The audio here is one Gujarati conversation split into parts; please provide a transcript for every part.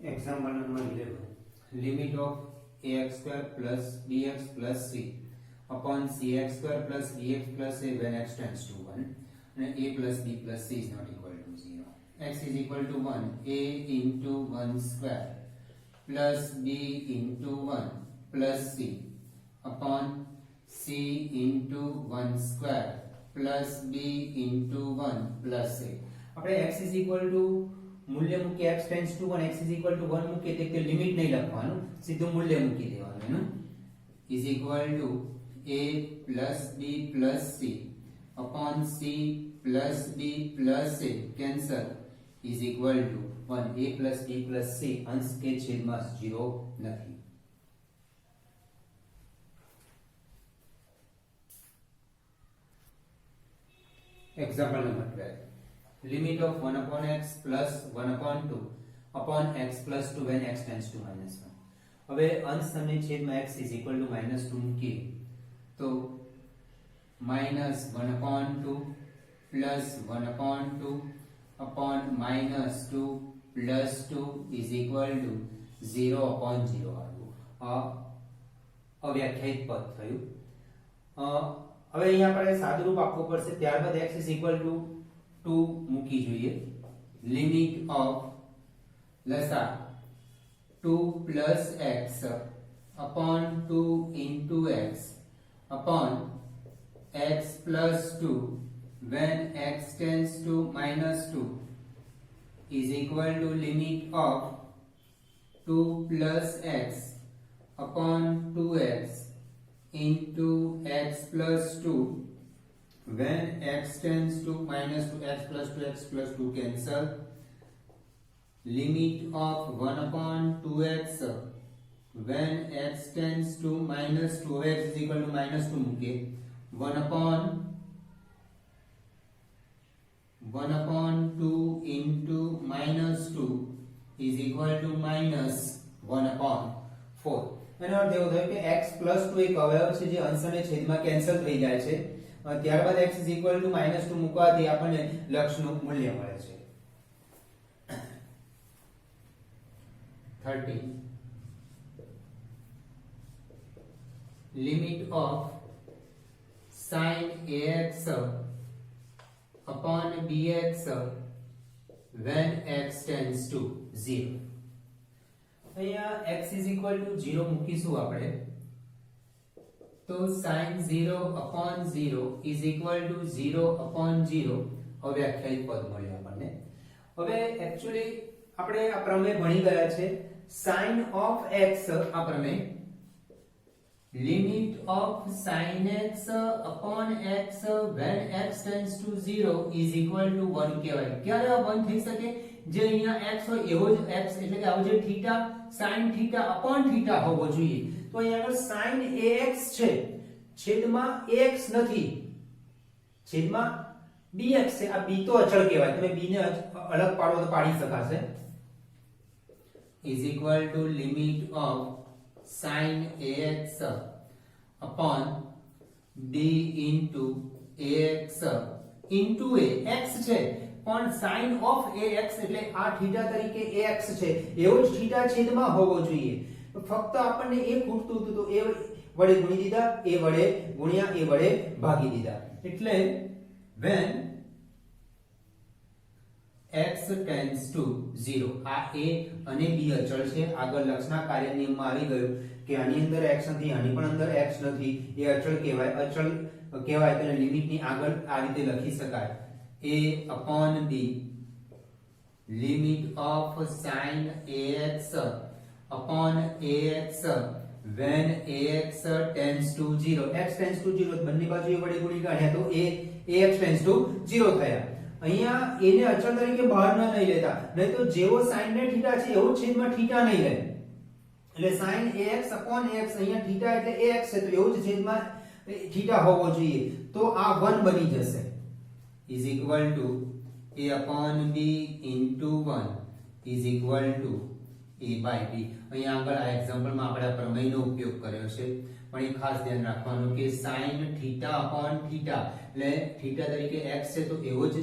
Example number 11. Limit of ax square plus bx plus c upon cx square plus dx plus a when x tends to 1 and a plus b plus c is not equal to 0. X is equal to 1, a into 1 square plus b into 1 plus c upon c into 1 square plus b into 1 plus a. આપણે x is equal to મૂલ્ય મૂકી x tends to 1 x is equal to 1 મૂકી એટલે લિમિટ નહીં લખવાનું સીધું મૂલ્ય મૂકી દેવાનું એનું is equal to a plus b plus c upon c plus b plus a cancel is equal to 1 a plus b plus c અંશ કે છેદમાં 0 નથી. Example number 12. Limit of 1 upon x plus 1 upon 2 upon x plus 2 when x tends to minus 1. હવે અંશ અને છેદમાં x is equal to minus 2 મૂકીએ તો minus 1 upon 2 plus 1 upon 2 upon minus 2 plus 2 is equal to 0 upon 0 આવ્યું. અવ્યાખ્યાયિત પદ થયું. હવે અહીંયા આપણે સાદુરૂપ આપવું પડશે ત્યારબાદ x is equal to 2 મૂકી જોઈએ. લિમિટ ઓફ લસા 2 plus x upon 2 into x upon x plus 2 when x tends to minus 2 is equal to limit of 2 plus x upon 2x into x plus 2 when x tends to minus 2 x plus 2 cancel. Limit of 1 upon 2x when x tends to minus 2 x is equal to minus 2 મૂકે 1 upon 2 into minus 2 is equal to minus 1 upon 4. એનો અર્થ એવો થયો કે x plus 2 એક અવયવ છે જે અંશ અને છેદમાં કેન્સલ થઈ જાય છે. ત્યારબાદ x is equal to minus 2 મૂકવાથી આપણને લક્ષનું મૂલ્ય મળે છે. 13. Limit of sin ax upon bx when x tends to 0. અહીંયા x is equal to 0 મૂકીશું આપણે તો sin 0 upon 0 is equal to 0 upon 0 અવ્યાખ્યાયિત પદ મળ્યું આપણને. હવે એક્ચ્યુઅલી આપણે આ પ્રમેય ભણી ગયા છે sin of x આ પ્રમેય limit of sin x upon x when x tends to 0 is equal to 1 કહેવાય. ક્યારે આ 1 થઈ શકે? જે અહીંયા x હોય એવો જ x એટલે કે આવો જે theta sin theta upon theta હોવો જોઈએ. તો અહીંયા આગળ sin ax છે છેદમાં ax નથી છેદમાં bx છે. આ b તો અચળ કહેવાય. તમે b ને અલગ પાડો તો પાડી શકાશે. is equal to limit of sin ax upon b into ax into a x છે પણ sin of ax એટલે આ થીટા તરીકે ax છે એવો જ થીટા છેદમાં હોવો જોઈએ. ફક્ત આપણને એ ખૂટતું હતું તો એ વડે ગુણી દીધા એ વડે ગુણ્યા એ વડે ભાગી દીધા. એટલે when x tends to 0 આ a અને b અચળ છે. આગળ લક્ષના કાર્ય નિયમમાં આવી ગયું કે આની અંદર x નથી આની પણ અંદર x નથી એ અચળ કહેવાય. અચળ કહેવાય તો લિમિટની આગળ આ રીતે લખી શકાય a upon b limit of sin ax upon ax when ax tends to 0 x tends to 0 બંને બાજુએ વડે ગુણી કાઢ્યા તો ax tends to 0 થયા. અહીંયા a ને અચળ તરીકે બહાર ન લઈ લેતા નહીં તો જેવો sin ને θ છે એવો છેદમાં θ નહીં રહે. એટલે sin ax upon ax અહીંયા θ એટલે ax છે તો એવું જ છેદમાં θ હોવો જોઈએ તો આ 1 બની જશે. is equal to a upon b into 1 is equal to a by b. અહીંયા આગળ આ એક્ઝામ્પલમાં આપણે પ્રમેયનો ઉપયોગ કર્યો છે પણ એ ખાસ ધ્યાન રાખવાનું કે sin θ upon θ એટલે θ તરીકે x છે તો એવો જ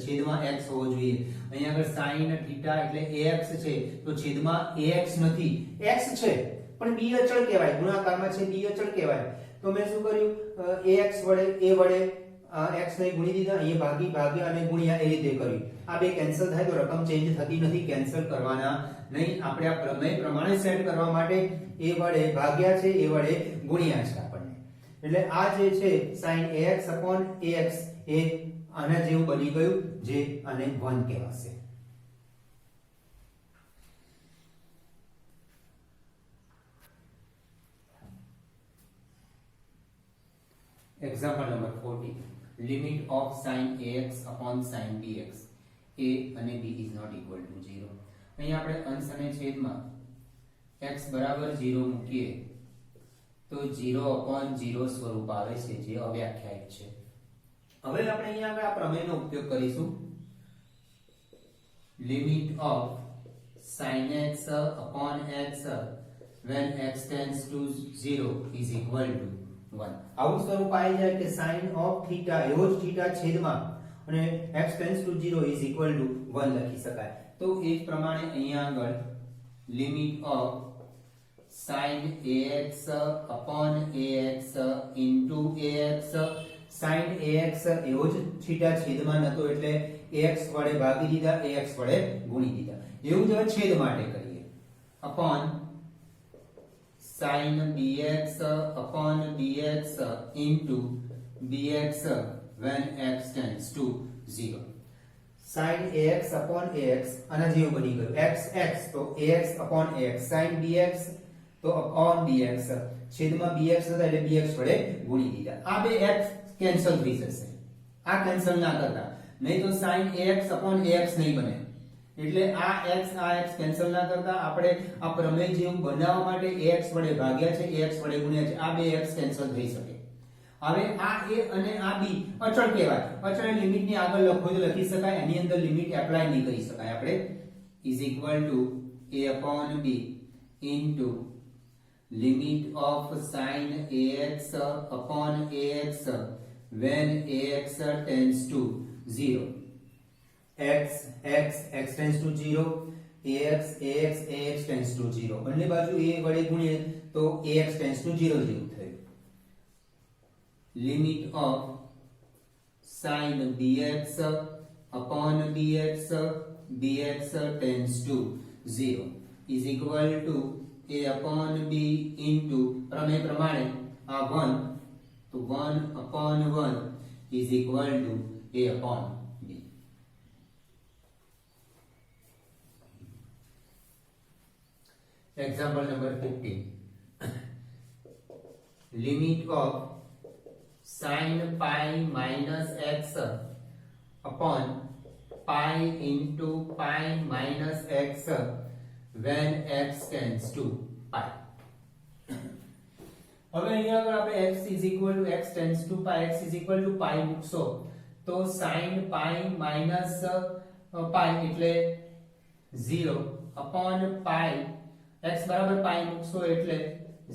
છેદમાં x હોવો જોઈએ. અહીંયા આગળ sin θ એટલે ax છે તો છેદમાં ax નથી, x છે પણ b અચળ કહેવાય, ગુણાકારમાં છે b અચળ કહેવાય. તો મેં શું કર્યું, ax વડે a વડે x ને ગુણી દીધા, અહીંયા ભાગી ભાગ્યા અને ગુણ્યા એ રીતે કર્યું. આ બે કેન્સલ થાય તો રકમ ચેન્જ થતી નથી, કેન્સલ કરવાના નહીં. આપણે આ પ્રમેય પ્રમાણે સેટ કરવા માટે a વડે ભાગ્યા છે, a વડે ગુણ્યા છે આપણને. એટલે આ જે છે sin ax ax એ આના જેવું બની ગયું, જે આને 1 કહેવાશે. Example number 14. Limit of sin ax upon sin bx. A અને b is not equal to 0. અહીં આપણે અંશ અને છેદમાં x બરાબર 0 મૂકીએ તો 0 upon 0 સ્વરૂપ આવે છે, જે અવ્યાખ્યાયિત છે. હવે આપણે અહીંયા આગળ આ પ્રમેયનો ઉપયોગ કરીશું. Limit of sin x upon x when x tends to 0 is equal to 1. આવું સ્વરૂપ આવી જાય કે sin of θ એવો જ θ છેદમાં અને x tends to 0 is equal to 1 લખી શકાય. તો એ જ પ્રમાણે અહીંયા આગળ limit of sin ax upon ax into ax, sin ax એવો જ θ છેદમાં નતો એટલે ax વડે ભાગી દીધા, ax વડે ગુણી દીધા. એવું જ હવે છેદ માટે કરીએ. upon sin bx upon bx into bx when x tends to 0. sin ax upon ax આના જેવું બની ગયું. x x તો ax upon ax, sin bx તો upon bx, છેદમાં bx હતા એટલે bx વડે ગુણી દીધા. આ બે x કેન્સલ થઈ જશે, આ કેન્સલ ના કરતા, નહીં તો sin ax upon ax નહીં બને. એટલે આ x કેન્સલ ના કરતા આપણે આ પ્રમેય જેવું બનાવવા માટે ax વડે ભાગ્યા છે, ax વડે ગુણ્યા છે, આ બે x કેન્સલ થઈ શકે. હવે આ a અને આ b અચળ કહેવાય. અચળ લિમિટ ની આગળ લખો તો લખી શકાય, એની અંદર લિમિટ એપ્લાય નહીં કરી શકાય આપણે. is equal to a upon b into limit of sin ax upon ax when ax tends to 0. x tends to 0, ax tends to 0. બંને બાજુ a વડે ગુણીએ તો ax tends to 0 જેવું થયું. limit of sin bx upon bx tends to 0 is equal to a upon b into પ્રમેય પ્રમાણે આ 1 તો 1 upon 1 is equal to a upon b. Example number 15. Limit of sin pi minus x upon pi into pi minus x when x tends to pi. હવે અહીંયા આગળ આપણે x is equal to x tends to pi, x is equal to pi મૂકશો તો sin pi minus pi એટલે 0 upon pi, x બરાબર pi મૂકશો એટલે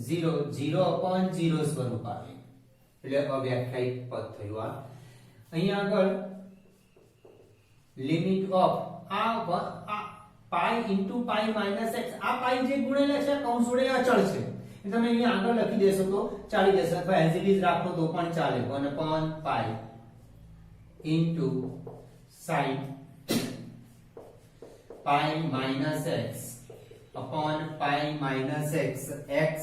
0, 0 upon 0 સ્વરૂપ આવે, એટલે અવ્યાખ્યાયિત પદ થયું. આ અહીંયા આગળ લિમિટ ઓફ આ પાઈ into પાઈ minus x, આ પાઈ જે ગુણેલા છે કૌંસ વડે અચળ છે, એટલે તમે અહીંયા આગળ લખી દેશો તો ચાલી જશે, અથવા એઝ ઇટ ઇઝ રાખો તો પણ ચાલે. 1 upon pi into sin pi minus x upon pi minus x, x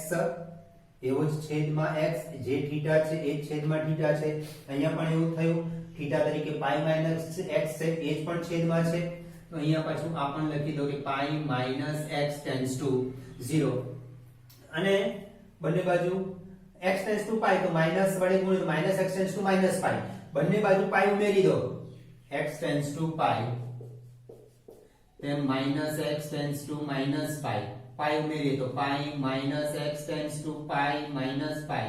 એવો જ છેદમાં x, જે થીટા છે એ જ છેદમાં થીટા છે. અહીંયા પણ એવું થયું, થીટા તરીકે પાઈ માઈનસ x છે એ જ પણ છેદમાં છે, તો અહીંયા પાછું આ પણ લખી દો કે પાઈ માઈનસ x tends to 0. અને બંને બાજુ x tends to pi તો માઈનસ વડે ગુણ્યો તો minus x tends to minus pi, બંને બાજુ પાઈ ઉમેરી દો. x tends to pi તેમ minus x tends to minus pi, પાઈ ઉમેરીએ તો પાઈ minus x tends to pi minus pi,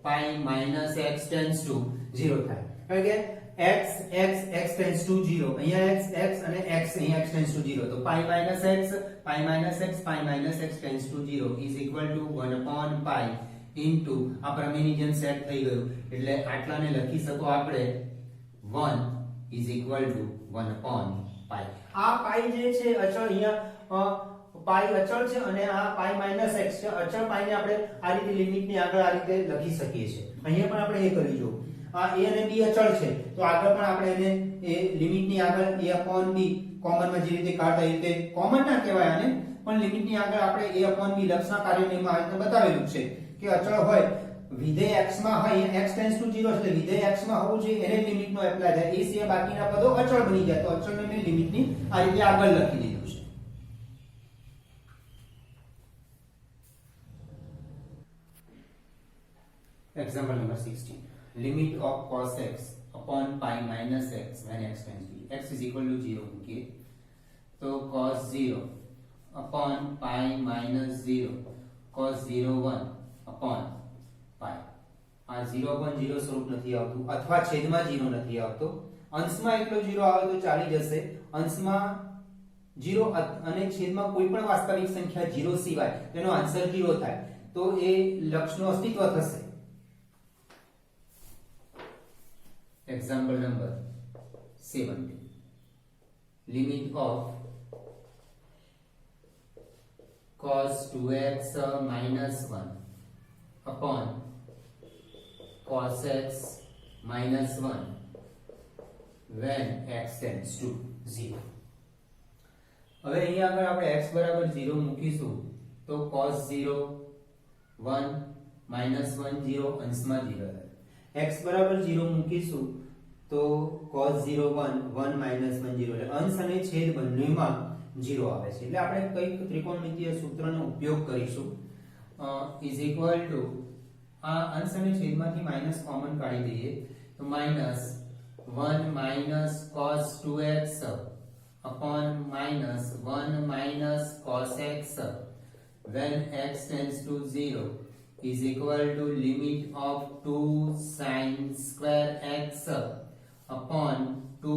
pi minus x tends to 0 થાય. કારણ કે x tends to 0, અહીંયા x અને x અહીંયા x tends to 0, તો pi minus x pi minus x tends to 0 is equal to 1 upon pi into આ પ્રમેયની જેમ સેટ થઈ ગયું એટલે આટલાને લખી શકો આપણે 1 ઇઝ ઇક્વલ ટુ 1 અપોન પાઈ. આ પાઈ જે છે અચળ અહીંયા પાઈ અચળ છે અને આ પાઈ માઈનસ x છે. અચળ પાઈને આપણે આ રીતે લિમિટની આગળ આ રીતે લખી શકીએ છીએ. અહીંયા પણ આપણે એ કરી જો આ a અને b અચળ છે તો આગળ પણ આપણે એને એ લિમિટની આગળ a upon b કોમનમાં જે રીતે કાઢતા એ રીતે કોમન ના કહેવાય આને પણ લિમિટની આગળ આપણે a upon b લક્ષના કાર્યનિયમમાં આ રીતે બતાવેલું છે કે અચળ હોય વિધેય x માં હોય x ટેન્ડ્સ ટુ 0 એટલે વિધેય x માં હોવું જોઈએ એને લિમિટનો એપ્લાય થાય. એ સિવાય બાકીના પદો અચળ બની જાય તો અચળને મેં લિમિટની આ રીતે આગળ લખી દીધું છે. Example number 16. Limit of cos x upon pi minus x when x tends to x is equal to 0. Okay. So cos 0 upon pi minus 0 cos 0 1 upon pi. આ 0 upon 0 સ્વરૂપ નથી આવતું અથવા છેદમાં 0 નથી આવતો. અંશમાં એકલો 0 આવે તો ચાલી જશે. અંશમાં 0 અને છેદમાં કોઈ પણ વાસ્તવિક સંખ્યા 0 સિવાય તેનો આન્સર 0 થાય તો એ લક્ષનું અસ્તિત્વ થશે. Example number 17. Limit of cos 2x minus 1 upon cos x minus 1 when x tends to 0. હવે અહીંયા આગળ આપણે x બરાબર 0 મૂકીશું તો cos 0 1 minus 1 0 અંશમાં 0 x બરાબર 0 મૂકીશું તો cos 0 1 1 minus 1 0 એટલે અંશ અને છેદ બંનેમાં 0 આવે છે. એટલે આપણે કઈક ત્રિકોણમિતીય સૂત્રનો ઉપયોગ કરીશું is equal to આ અંશ અને છેદમાંથી માઈનસ કોમન કાઢી દઈએ તો minus 1 minus cos 2x upon minus 1 minus cos x when x tends to 0 is equal to limit of 2 sin square x upon 2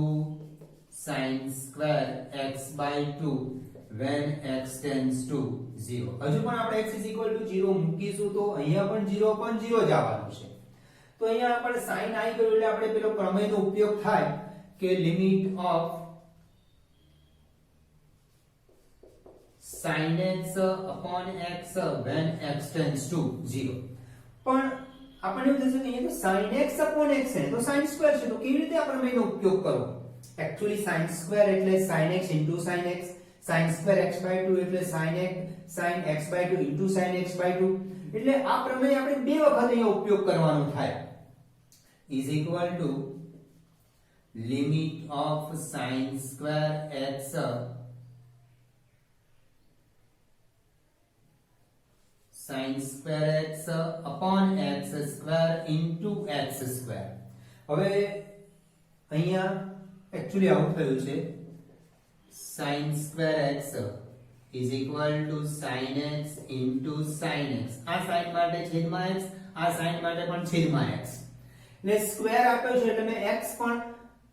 sin square x by 2 when x tends to 0. હજુ પણ આપણે x is equal to 0 મૂકીશું તો અહીંયા પણ 0 upon 0 જ આવવાનું છે. તો અહીંયા આપણે sin આવી ગયું એટલે આપણે પેલો પ્રમેયનો ઉપયોગ થાય કે limit of sin x upon x when x tends to 0. પણ આપણને એવું થશે કે અહીંયા તો sin x upon x છે તો sin સ્ક્વેર છે તો કેવી રીતે આ પ્રમેયનો ઉપયોગ કરવો? એક્ચ્યુઅલી sin સ્ક્વેર એટલે sin x into sin x, sin square x by 2 એટલે sin x by 2 into sin x by 2 એટલે આ પ્રમેય આપણે બે વખત અહીંયા ઉપયોગ કરવાનો થાય. is equal to limit of sin square x sin square x upon x square into x square. હવે અહીંયા એક્ચ્યુઅલી આવું થયું છે sin square x is equal to sin x into sin x. આ sin માટે છેદમાં x, આ sin માટે પણ છેદમાં x. એટલે સ્ક્વેર આપ્યો છે એટલે મેં x પણ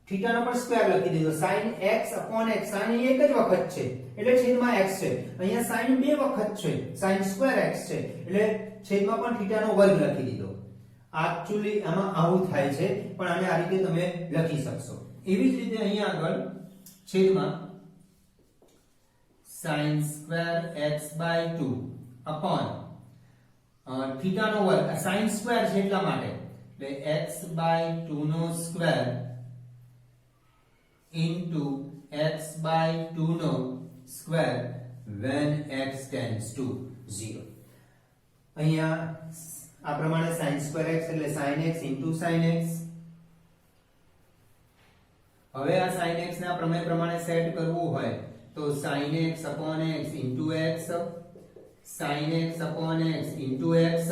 થીટાનો પણ સ્ક્વેર લખી દીધો. sin x upon x sin એક જ વખત છે એટલે છેદમાં x છે. અહીંયા sin બે વખત છે sin સ્ક્વેર x છે એટલે છેદમાં પણ થીટાનો વર્ગ લખી દીધો. એક્ચ્યુઅલી આમાં આવું થાય છે પણ આને આ રીતે તમે લખી શકશો. એવી જ રીતે અહીંયા આગળ છેદમાં sin square x by 2 upon થીટાનો વર્ગ sin સ્ક્વેર છે એટલા માટે એટલે x by 2 નો square into x by 2 no square when x tends to 0. અહીંયા આ પ્રમાણે sin square x એટલે sin x into sin x. હવે આ sin x ના પ્રમેય પ્રમાણે સેટ કરવું હોય તો sin x upon x into x sin x upon x into x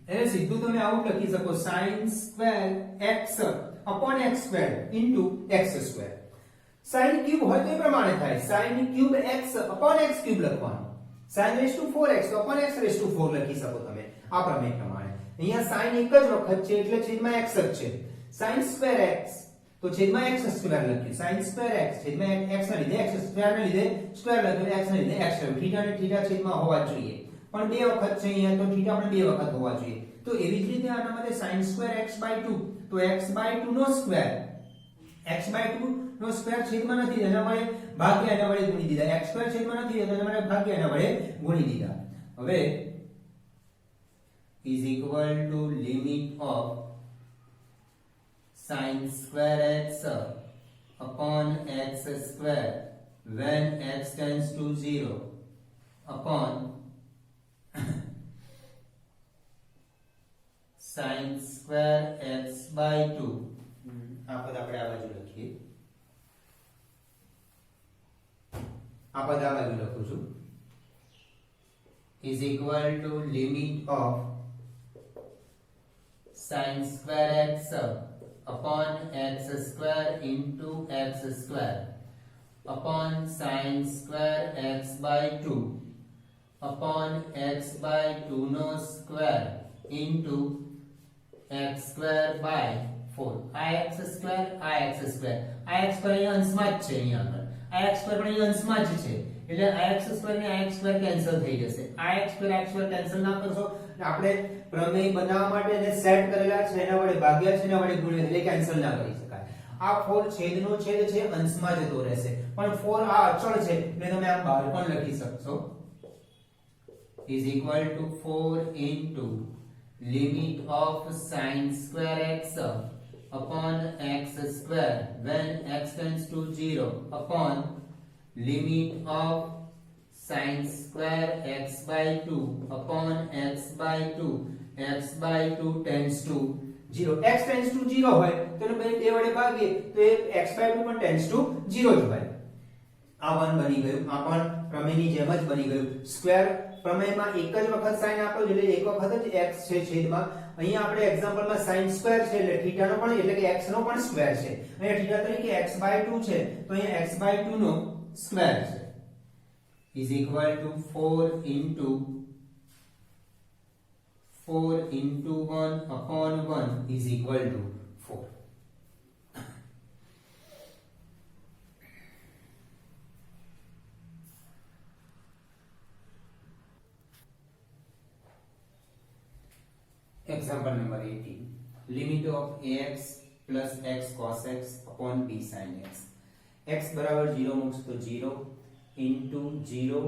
એટલે સીધું તમે આવું લખી શકો sin square x upon x square into x square. sin cube હોય તો એ પ્રમાણે થાય sin cube x upon x cube લખવાનું. sin raised to 4x તો upon x raised to 4 લખી શકો તમે આ પ્રમેય પ્રમાણે. અહીંયા sin એક જ વખત છે એટલે છેદમાં x જ છે. sin square x તો છેદમાં x સ્ક્વેર લખ્યું. sin square x છેદમાં x ના લીધે x સ્ક્વેર ના લીધે સ્ક્વેર લખ્યું x ના લીધે x લખ્યું. થીટા ને થીટા છેદમાં હોવા જોઈએ પણ બે વખત છે અહીંયા, તો θ પણ બે વખત હોવા જોઈએ. તો એવી જ રીતે આના માટે sin2x/2, તો x/2 નો સ્ક્વેર, x/2 નો સ્ક્વેર છેદમાં નથી, એના વડે ભાગ્યા, એના વડે ગુણી દીધા. x2 છેદમાં નથી, એના વડે ભાગ્યા, એના વડે ગુણી દીધા. હવે is equal to limit of sin2x upon x2 when x tends to 0 upon sin2x/2. આ પદ આપણે આ બાજુ લખીએ, આ પદ આ બાજુ લખું છું, is equal to limit of sin2x upon x2 into x2 upon sin2x/2 upon x/2 no square into x²/4. આ x² આ x² આ x² અહીંયા અંશમાં જ છે, અહીંયા આગળ આ x² પણ અહીંયા અંશમાં જ છે, એટલે આ x² ને આ x² કેન્સલ થઈ જશે. આ x² કેન્સલ ના કરશો, આપણે પ્રમેય બનાવવા માટે એને સેટ કરેલા છે, એના વડે ભાગ્યા છે, એના વડે ગુણ્યા, એટલે કેન્સલ ના કરી શકાય. આ 4 છેદનો છેદ છે, અંશમાં જતો રહેશે, પણ 4 આ અચળ છે, એટલે તમે આમ બહાર પણ લખી શકશો, is equal to 4 into limit of sin2x upon x2 when x tends to 0 upon limit of sin2x/2 upon x/2 x/2 tends to 0. x tends to 0 હોય તો એને બે વડે ભાગીએ તો એ x/2 પણ tends to 0 જ હોય. આ 1 બની ગયું, આ પણ પ્રમેયની જેમ જ બની ગયું. સ્ક્વેર પ્રમેયમાં એક જ વખત sin આપો એટલે એક વખત જ x છે છેદમાં. અહીંયા આપણે એક્ઝામ્પલમાં sin સ્ક્વેર છે એટલે θ નો પણ એટલે કે x નો પણ સ્ક્વેર છે. અહીંયા θ તરીકે x/2 છે તો અહીંયા x/2 નો સ્ક્વેર છે, is equal to 4 into 1 upon 1 is equal to 4. Example number 18. Limit of ax plus x cos x upon b sin x. x बराबर 0 મૂકશો તો 0 into 0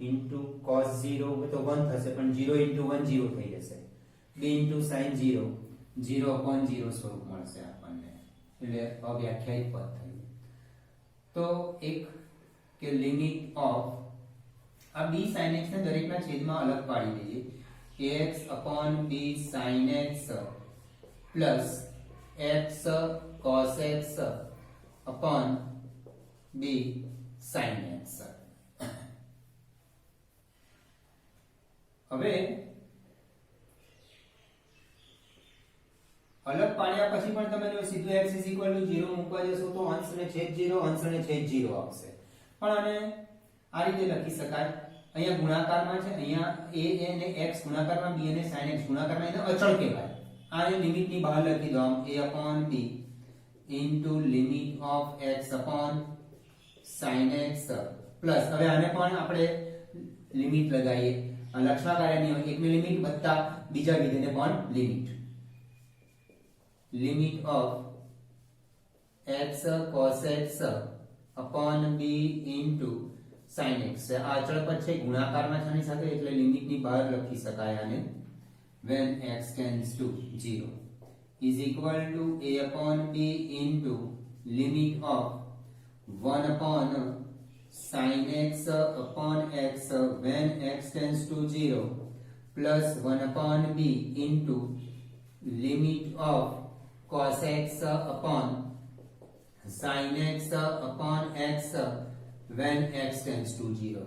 into cos 0 તો 1 થશે, પણ 0 into 1 0 થઈ જશે. b into sin 0 0 upon 0 સ્વરૂપ મળશે આપણને, એટલે અવ્યાખ્યાયિત પદ થયું. તો એક કે લિમિટ ઓફ આ b sin x ને દરેકના છેદમાં અલગ પાડી દેજે. ax upon b sin x plus x cos x upon b sin x. હવે અલગ પાડ્યા પછી પણ તમે જો સીધું x 0 મૂકવા જશો તો અંશ અને છેદ 0 અંશ અને છેદ 0 આવશે, પણ આને આ રીતે લખી શકાય. અહીંયા ગુણાકારમાં છે, અહીંયા a અને x ગુણાકારમાં b અને sin x ગુણાકારમાં એને અચળ કહેવાય. આ લિમિટ ની બહાર લખી દો, આમ a upon b into limit of x upon sin x plus, હવે આને પણ આપણે લિમિટ લગાવીએ, લક્ષણા કાર્યની એકની લિમિટ વત્તા બીજા વિધેયને પણ limit of x cos x upon b into sin x. આ અચળ પદ છે, ગુણાકારમાં છે આની સાથે, એટલે લિમિટ ની બહાર લખી શકાય આને. when x tends to 0 is equal to a upon b into limit of 1 upon sin x upon x when x tends to 0 plus 1 upon b into limit of cos x upon sin x upon x when x tends to 0.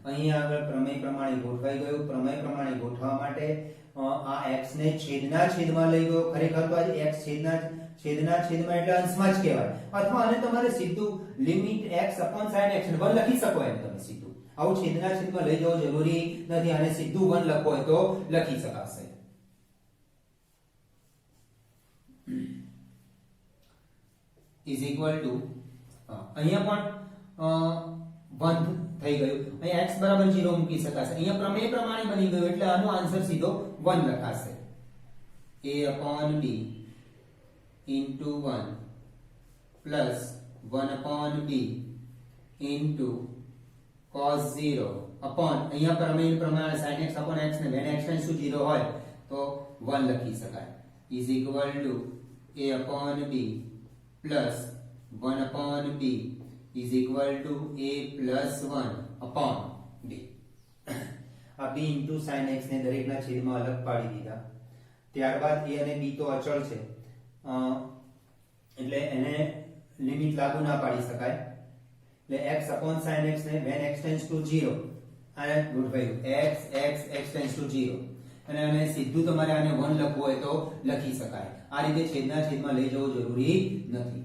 અહીં આગળ પ્રમેય પ્રમાણે ગોઠવાઈ ગયું. પ્રમેય પ્રમાણે ગોઠવવા માટે આ x ને છેદના છેદમાં લઈ ગયો. ખરેખર તો આ x છેદના છેદમાં એટલે અંશમાં જ કહેવાય, અથવા આને તમારે સીધું limit x upon sin x 1 લખી શકો એમ તમે સીધું. આવું છેદના છેદમાં લઈ જવું જરૂરી નથી, આને સીધું 1 લખો હોય તો લખી શકાશે. is equal to અહીંયા પણ 1 થઈ ગયું. અહીંયા x બરાબર 0 મૂકી શકાશે. અહીંયા પ્રમેય પ્રમાણે બની ગયું એટલે આનો આન્સર સીધો 1 લખાશે. a/b into 1 plus 1/b into cos 0 upon અહીંયા પ્રમેય પ્રમાણે sin x upon x ને when x tends to 0 હોય તો 1 લખી શકાય is equal to a/b plus 1/b is equal to a plus 1 upon b. આ b into sin x ને દરેકના છેદમાં અલગ પાડી દીધા. ત્યારબાદ a અને b તો અચળ છે એટલે એને લિમિટ લાગુ ના પાડી શકાય. એટલે x upon sin x ને when x tends to 0 આને ગોઠવાયું x tends to 0 અને આને સીધું તમારે આને 1 લખવું હોય તો લખી શકાય. આ રીતે છેદના છેદમાં લઈ જવું જરૂરી નથી.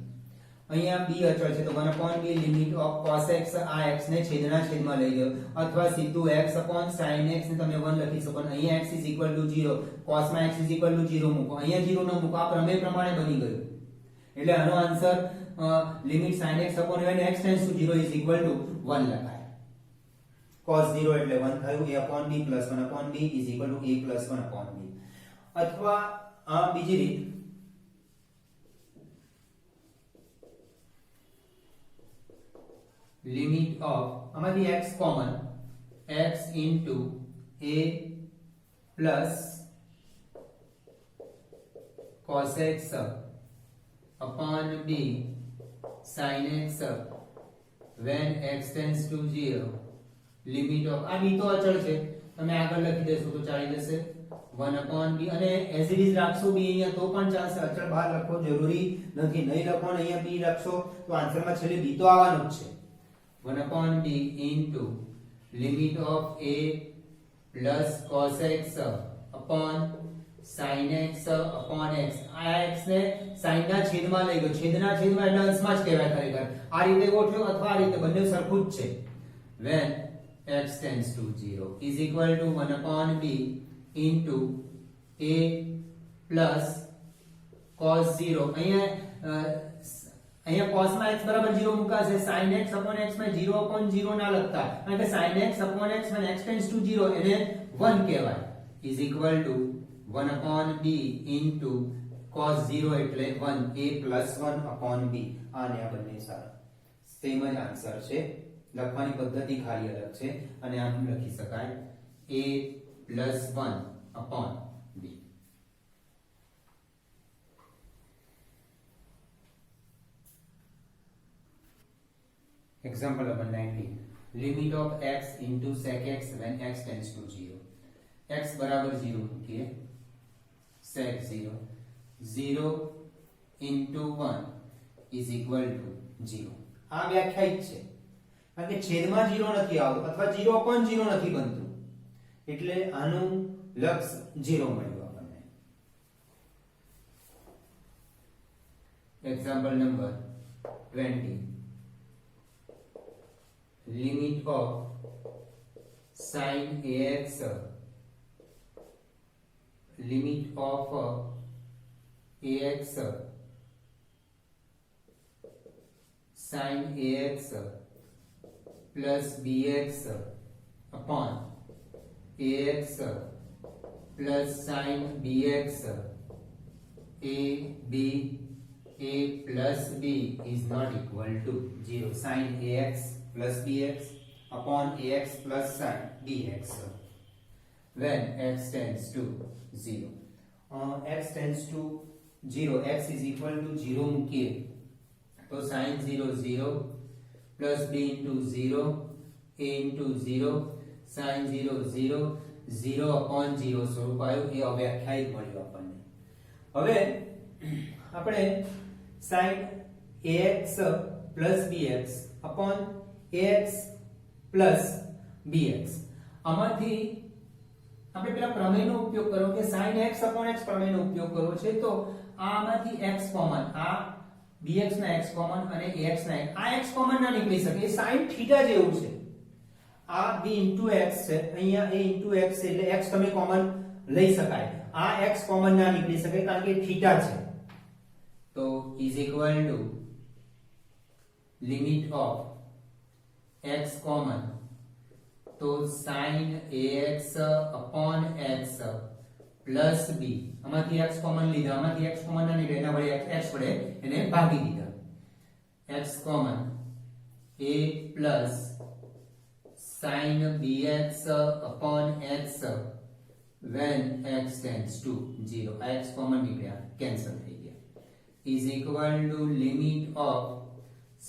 અહીંયા b અચળ છે તો 1/b limit of cos x આ x ને છેદના છેદમાં લઈ ગયો અથવા સીધું x upon sin x ને તમે 1 લખી શકો. અહીંયા x is equal to 0 cos માં x is equal to 0 મૂકો. અહીંયા 0 ન મૂકો. આ પ્રમેય પ્રમાણે બની ગયું એટલે આનો answer limit sin x upon when x tends to 0 is equal to 1 લખાય. cos 0 એટલે 1 થયું. a upon b plus 1 upon b is equal to a plus 1 upon b. અથવા આ બીજી રીત લિમિટ ઓફ આમાંથી x common x into a plus cos x upon b sin x when x tends to 0 limit of આ b તો અચળ છે તમે આગળ લખી દેશો તો ચાલી જશે 1/b અને as it is રાખશો b અહીંયા તો પણ ચાલશે. અચળ બહાર લખવો જરૂરી નથી. નહીં લખો ને અહીંયા b લખશો તો આન્સરમાં છેલ્લે b તો આવવાનું જ છે. 1/b into limit of a plus cos x upon sin x upon x. આ x ને sin ના છેદમાં લઈ ગયો. છેદના છેદમાં એટલે અંશમાં જ કહેવાય ખરેખર. આ રીતે ગોઠવ્યો અથવા આ રીતે બંને સરખું જ છે. when x tends to 0 is equal to 1/b into a plus cos 0. અહીંયા cos માં x બરાબર 0 મુકાશે. sin x upon x માં 0/0 ના લખતા કારણ કે sin x upon x when x tends to 0 એને 1 કહેવાય is equal to 1/b into cos 0 એટલે 1 a plus 1 upon b. આને આ બંને સારા સેમ જ આન્સર છે. લખવાની પદ્ધતિ ખાલી અલગ છે અને આમ લખી શકાય a plus 1 upon b. Example number 19. Limit of x into sec x when x tends to 0. x बराबर 0 મૂકીએ. sec 0 0 into 1 is equal to 0. આ વ્યાખ્યાયિત છે કારણ કે છેદમાં 0 નથી આવતો અથવા 0/0 નથી બનતું એટલે આનું લક્ષ 0 મળ્યું આપણને. Example number 20. limit of sin ax limit of ax sin ax plus bx upon ax plus sin bx a plus b is not equal to 0. sin ax plus bx upon ax plus sin bx when x tends to 0. X tends to 0 x is equal to 0 મૂકીએ તો sin 0 0 plus b into 0 a into 0 sin 0 0 0 upon 0 સ્વરૂપ આવ્યું. એ અવ્યાખ્યાયિત મળ્યું આપણને. હવે આપણે sin ax plus bx upon ax plus bx આમાંથી આપણે પેલા પ્રમેયનો ઉપયોગ કરો કે sin x upon x પ્રમેયનો ઉપયોગ કરવો છે તો આમાંથી x કોમન આ bx ના x કોમન અને ax ના આ x કોમન ના નીકળી શકે. એ sin થીટા જેવું છે. આ b x છે અહીંયા a x છે એટલે x તમે કોમન લઈ શકાય. આ x કોમન ના નીકળી શકે કારણ કે થીટા છે. તો is equal to limit of x common तो sin ax upon x plus b, આમાંથી x કોમન લીધા, આમાંથી x કોમન ના લીધા, એના વડે x વડે એને ભાગી દીધા. x common a plus sin bx upon x when x tends to 0, આ x કોમન નીકળ્યા, કેન્સલ થઈ ગયા, is equal to limit of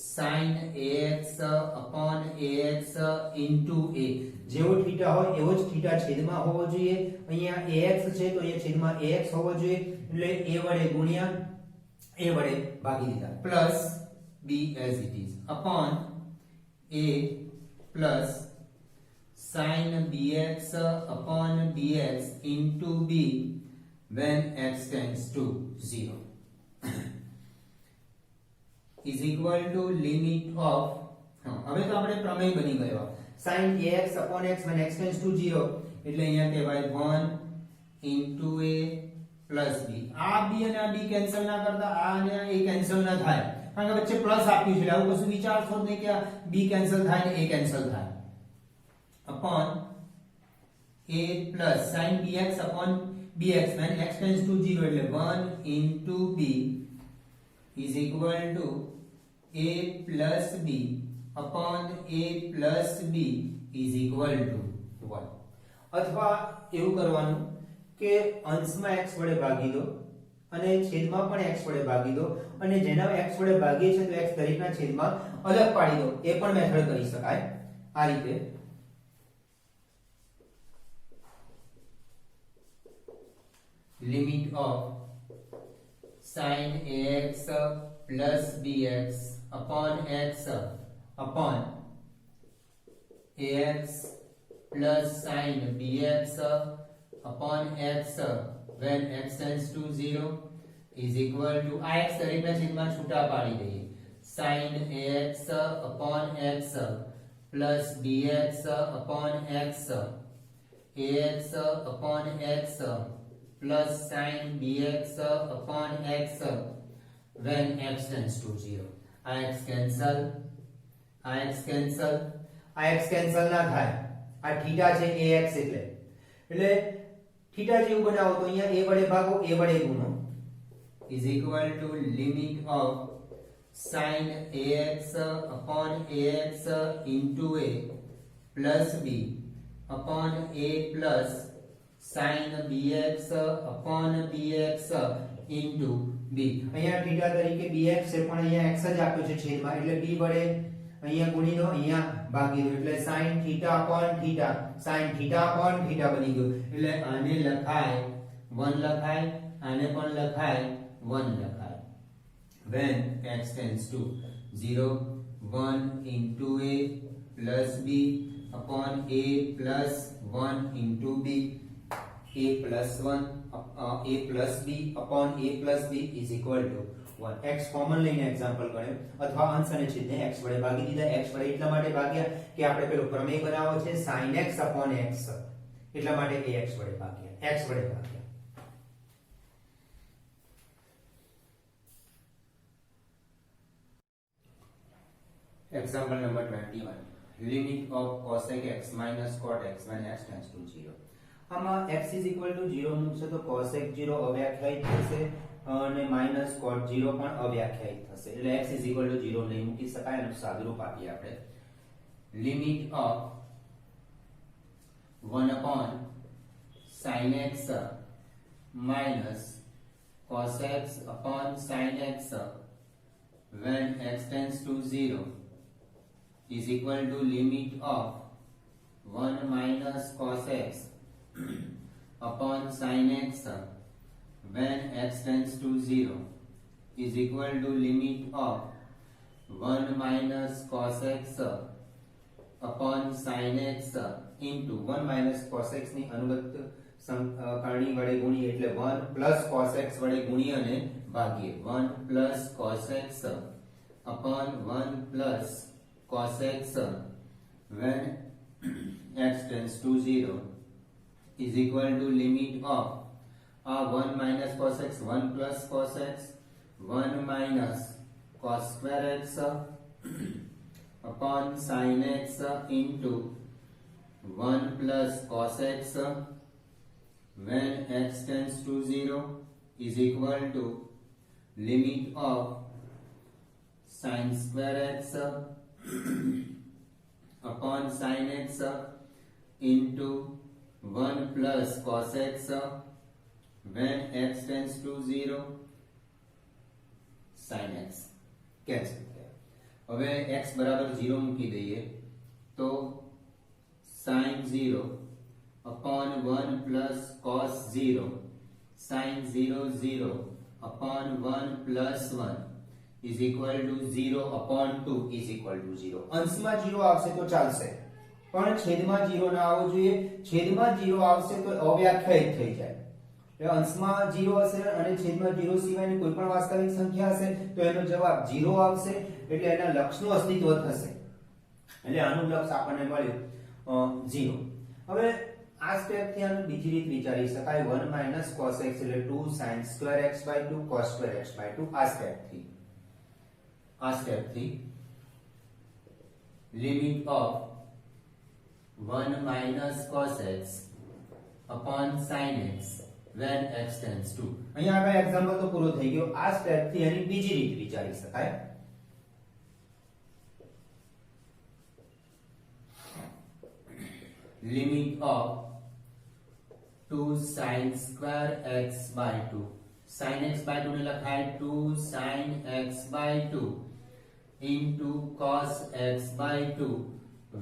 sin ax upon ax into a. જેવો θ હોય એવો જ θ છેદમાં હોવો જોઈએ. અહીંયા ax છે તો અહીંયા છેદમાં ax હોવો જોઈએ, એટલે a વડે ગુણ્યા a વડે ભાગી દીધા, plus b as it is upon a plus sin bx upon dx into b when x tends to 0 is equal to limit of, હવે તો આપણે પ્રમેય બની ગયો, sin ax upon x when x tends to 0 એટલે અહીંયા કહેવાય 1 into a plus b. આ b અને આ b કેન્સલ ના કરતા, આ અને a કેન્સલ ના થાય, કારણ કે વચ્ચે પ્લસ આપ્યું છે, આવું કશું વિચારશો જ નહીં કે b કેન્સલ થાય ને a કેન્સલ થાય. upon a plus sin bx upon bx when x tends to 0 એટલે 1 into b is equal to a plus b upon a plus b is equal to 1. અથવા એવું કરવાનું કે અંશમાં x વડે ભાગી દો અને છેદમાં પણ x વડે ભાગી દો, અને જેના x વડે ભાગીએ છે તો x દરેકના છેદમાં અલગ પાડી દો, એ પણ મેથડ કરી શકાય. આ રીતે limit of sin ax plus bx upon x upon ax plus sin bx upon x when x tends to 0 is equal to, આ x દરેકના છેદમાં છૂટા પાડી દઈએ, sin ax upon x plus bx upon x ax upon x plus sin bx upon x when x tends to 0. આ x કેન્સલ, આ x કેન્સલ, આ x કેન્સલ ના થાય, આ થીટા છે ax એટલે થીટા જેવું બનાવો તો અહીંયા a વડે ભાગો, a વડે ગુણો, is equal to limit of sin ax upon ax into a plus b upon a plus sin bx upon bx into b. અહીંયા θ તરીકે bx છે, પણ અહીંયા x જ આપ્યો છે છેદમાં, એટલે b વડે અહીંયા ગુણી દો, અહીંયા ભાગી દો, એટલે sin θ upon θ, sin θ upon θ બની ગયું. એટલે આને લખાય 1 લખાય, આને પણ લખાય 1 લખાય. when x tends to 0, 1 into a plus b upon a plus 1 into b, a plus 1 a plus b upon a plus b is equal to 1. x common લઈને એક્ઝામ્પલ ગણ્યો, અથવા અંશ અને છેદને x વડે ભાગી દીધા. x વડે એટલા માટે ભાગ્યા કે આપણે પેલો પ્રમેય બનાવવો છે sin x upon x, એટલા માટે ax વડે ભાગ્યા, x વડે ભાગ્યા. Example number 21, limit of cosec x minus cot x when x tends to 0. આમાં x is equal to 0 મૂકશે તો cosec 0 અવ્યાખ્યાયિત થશે અને minus cot 0 પણ અવ્યાખ્યાયિત થશે, એટલે x is equal to 0 નહીં મૂકી શકાય. એનું સાદુરૂપ આપીએ આપણે, limit of 1 upon sin x minus cos x upon sin x when x tends to 0 is equal to limit of 1 minus cos x upon sin x when x tends to 0 is equal to limit of 1 minus cos x upon sin x into 1 minus cos x ની અનુગત કરણી વડે ગુણીએ, એટલે 1 plus cos x વડે ગુણીએ અને ભાગીએ. 1 plus cos x upon 1 plus cos x when x tends to 0 is equal to limit of 1 minus cos x, 1 plus cos x, 1 minus cos square x upon sin x into 1 plus cos x when x tends to 0 is equal to limit of sin square x upon sin x into 1 plus cos x when x tends to 0 sin x cancel થયા. હવે x બરાબર 0 મૂકી દઈએ તો sin 0 upon 1 plus cos 0 sin 0 0 upon 1 plus 1 is equal to 0 upon 2 is equal to 0. અંશમાં 0 આવશે તો ચાલશે પણ છેદમાં 0 ના આવવો જોઈએ. છેદમાં 0 આવશે તો અવ્યાખ્યાયિત થઈ જાય. એટલે અંશમાં 0 હશે અને છેદમાં 0 સિવાયની કોઈ પણ વાસ્તવિક સંખ્યા હશે તો એનો જવાબ 0 આવશે એટલે એના લક્ષનું અસ્તિત્વ થશે. એટલે આનું લક્ષ આપણને મળ્યું 0. હવે આ સ્ટેપ થી આનું બીજી રીત વિચારી શકાય 1 cos x એટલે 2 sin square x by 2 cos square x by 2. આ સ્ટેપ થી limit of 1 cos x upon sin x when x tends to. અહીંયા આગળ એક્ઝામ્પલ તો પૂરો થઈ ગયો. આ સ્ટેપ થી એની બીજી રીત વિચારી શકાય. limit of 2 sin square x by 2 sin x by 2 ને લખાય 2 sin x by 2 into cos x by 2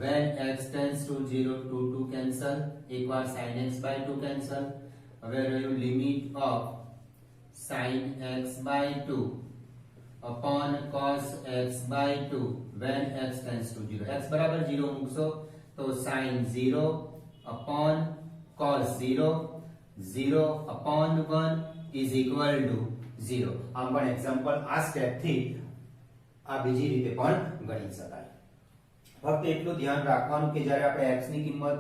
when x tends to 0 2 2 cancel એકવાર sin x by 2 cancel. હવે રહ્યું limit of sin x by 2 upon cos x by 2 when x tends to 0 x બરાબર 0 મૂકશો તો sin 0 upon cos 0 0 upon 1 is equal to 0. આમ પણ એક્ઝામ્પલ આ સ્ટેપ થી આ બીજી રીતે પણ ગણી શકાય. ફક્ત એટલું ધ્યાન રાખવાનું કે જ્યારે આપણે x ની કિંમત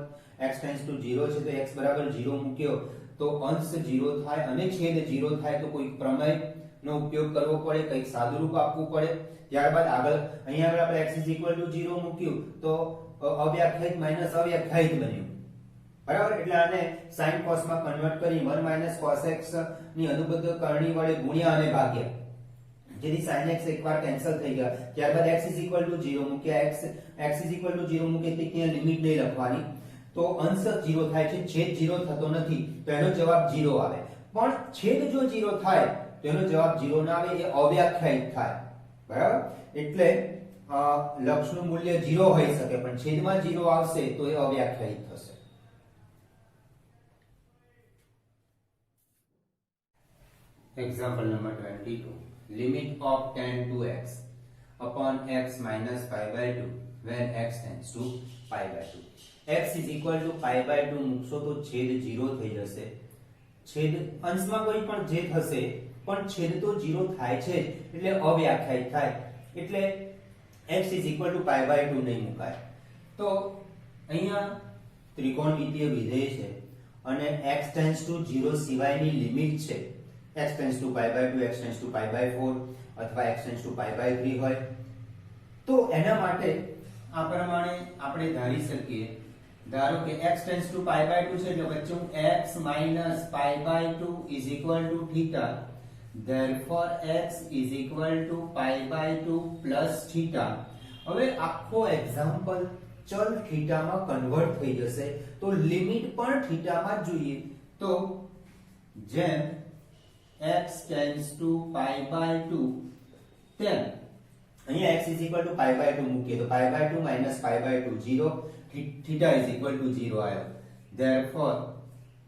x ટેન્ડ્સ ટુ 0 છે તો x બરાબર 0 મૂક્યો તો અંશ 0 થાય અને છેદ 0 થાય તો કોઈ પ્રમેય નો ઉપયોગ કરવો પડે, કંઈક સાદુરૂપ આપવું પડે. ત્યારબાદ આગળ અહીંયા આગળ આપણે x 0 મૂક્યું તો અવ્યાખ્યાયિત માઈનસ અવ્યાખ્યાયિત બન્યું. બરાબર. એટલે આને sin cos માં કન્વર્ટ કરી 1 cos x ની અનુબદ્ધ કરણી વડે ગુણ્યા અને ભાગ્યા, જેથી sin x એકવાર કેન્સલ થઈ ગયા. ત્યારબાદ x 0 મૂક્યા. x 0 મૂકે તો ત્યાં લિમિટ નહીં લખવાની તો અંશ 0 થાય છે, છેદ 0 થતો નથી તો એનો જવાબ 0 આવે. પણ છેદ જો 0 થાય તો એનો જવાબ 0 ના આવે, એ અવ્યાખ્યાયિત થાય. બરાબર. એટલે લક્ષનું મૂલ્ય 0 હોઈ શકે પણ છેદમાં 0 આવશે તો એ અવ્યાખ્યાયિત થશે. Example number 22. Limit of tan 2x upon x minus pi by 2 when x tends to pi by 2. x is equal to pi by 2 મૂકશો તો છેદ 0 થઈ જશે. છેદ અંશમાં કોઈ પણ જે થશે પણ છેદ તો 0 થાય છે એટલે અવ્યાખ્યાયિત થાય. એટલે x is equal to pi by 2 નહીં મુકાય. તો અહીંયા ત્રિકોણમિતિય વિધેય છે અને x tends to 0 સિવાયની લિમિટ છે. x tends to pi by 2, x tends to pi by 4 અથવા x tends to pi by 3 હોય તો એના માટે આ પ્રમાણે આપણે ધારી શકીએ. ધારો કે x tends to pi by 2 છે એટલે વચ્ચે હું x minus pi by 2 is equal to theta. Therefore x is equal to pi by 2 plus theta. હવે આખો એક્ઝામ્પલ ચલ થીટામાં કન્વર્ટ થઈ જશે તો લિમિટ પણ થીટામાં જોઈએ. તો જેમ x tends to pi by 2 તેમ અહીંયા x is equal to pi by 2 મૂકીએ તો pi by 2 minus pi by 2 0, theta is equal to 0 આયો. Therefore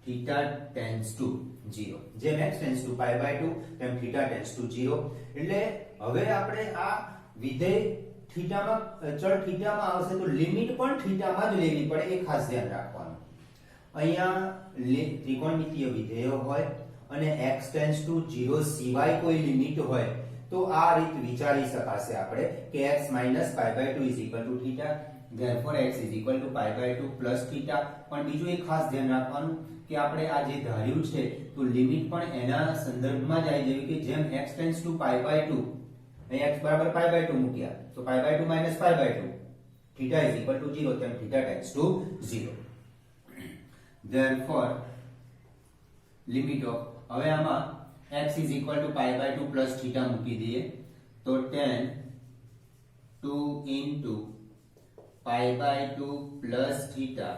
theta tends to 0. જેમ x tends to pi by 2 તેમ theta tends to 0. એટલે હવે આપણે આ વિધેય થીટામાં ચલ થીટામાં આવશે તો લિમિટ પણ થીટામાં જ લેવી પડે, એ ખાસ ધ્યાન રાખવાનું. અહીંયા ત્રિકોણમિતિય વિધેયો હોય અને x tends to 0 સિવાય કોઈ લિમિટ હોય તો આ રીત વિચારી શકાશે આપણે કે x minus pi by 2 is equal to theta. therefore x is equal to pi by 2 plus theta. પણ બીજું એક ખાસ ધ્યાન રાખવાનું કે આપણે આ જે ધાર્યું છે તો લિમિટ પણ એના સંદર્ભમાં જ આવી જવી કે જેમ x tends to pi by 2 અહીં x બરાબર pi by 2 મૂક્યા તો pi by 2 minus pi by 2 theta is equal to 0 તેમ theta tends to 0. therefore limit of, હવે આમાં x is equal to pi by 2 plus theta મૂકી દઈએ તો tan 2 into pi by 2 plus theta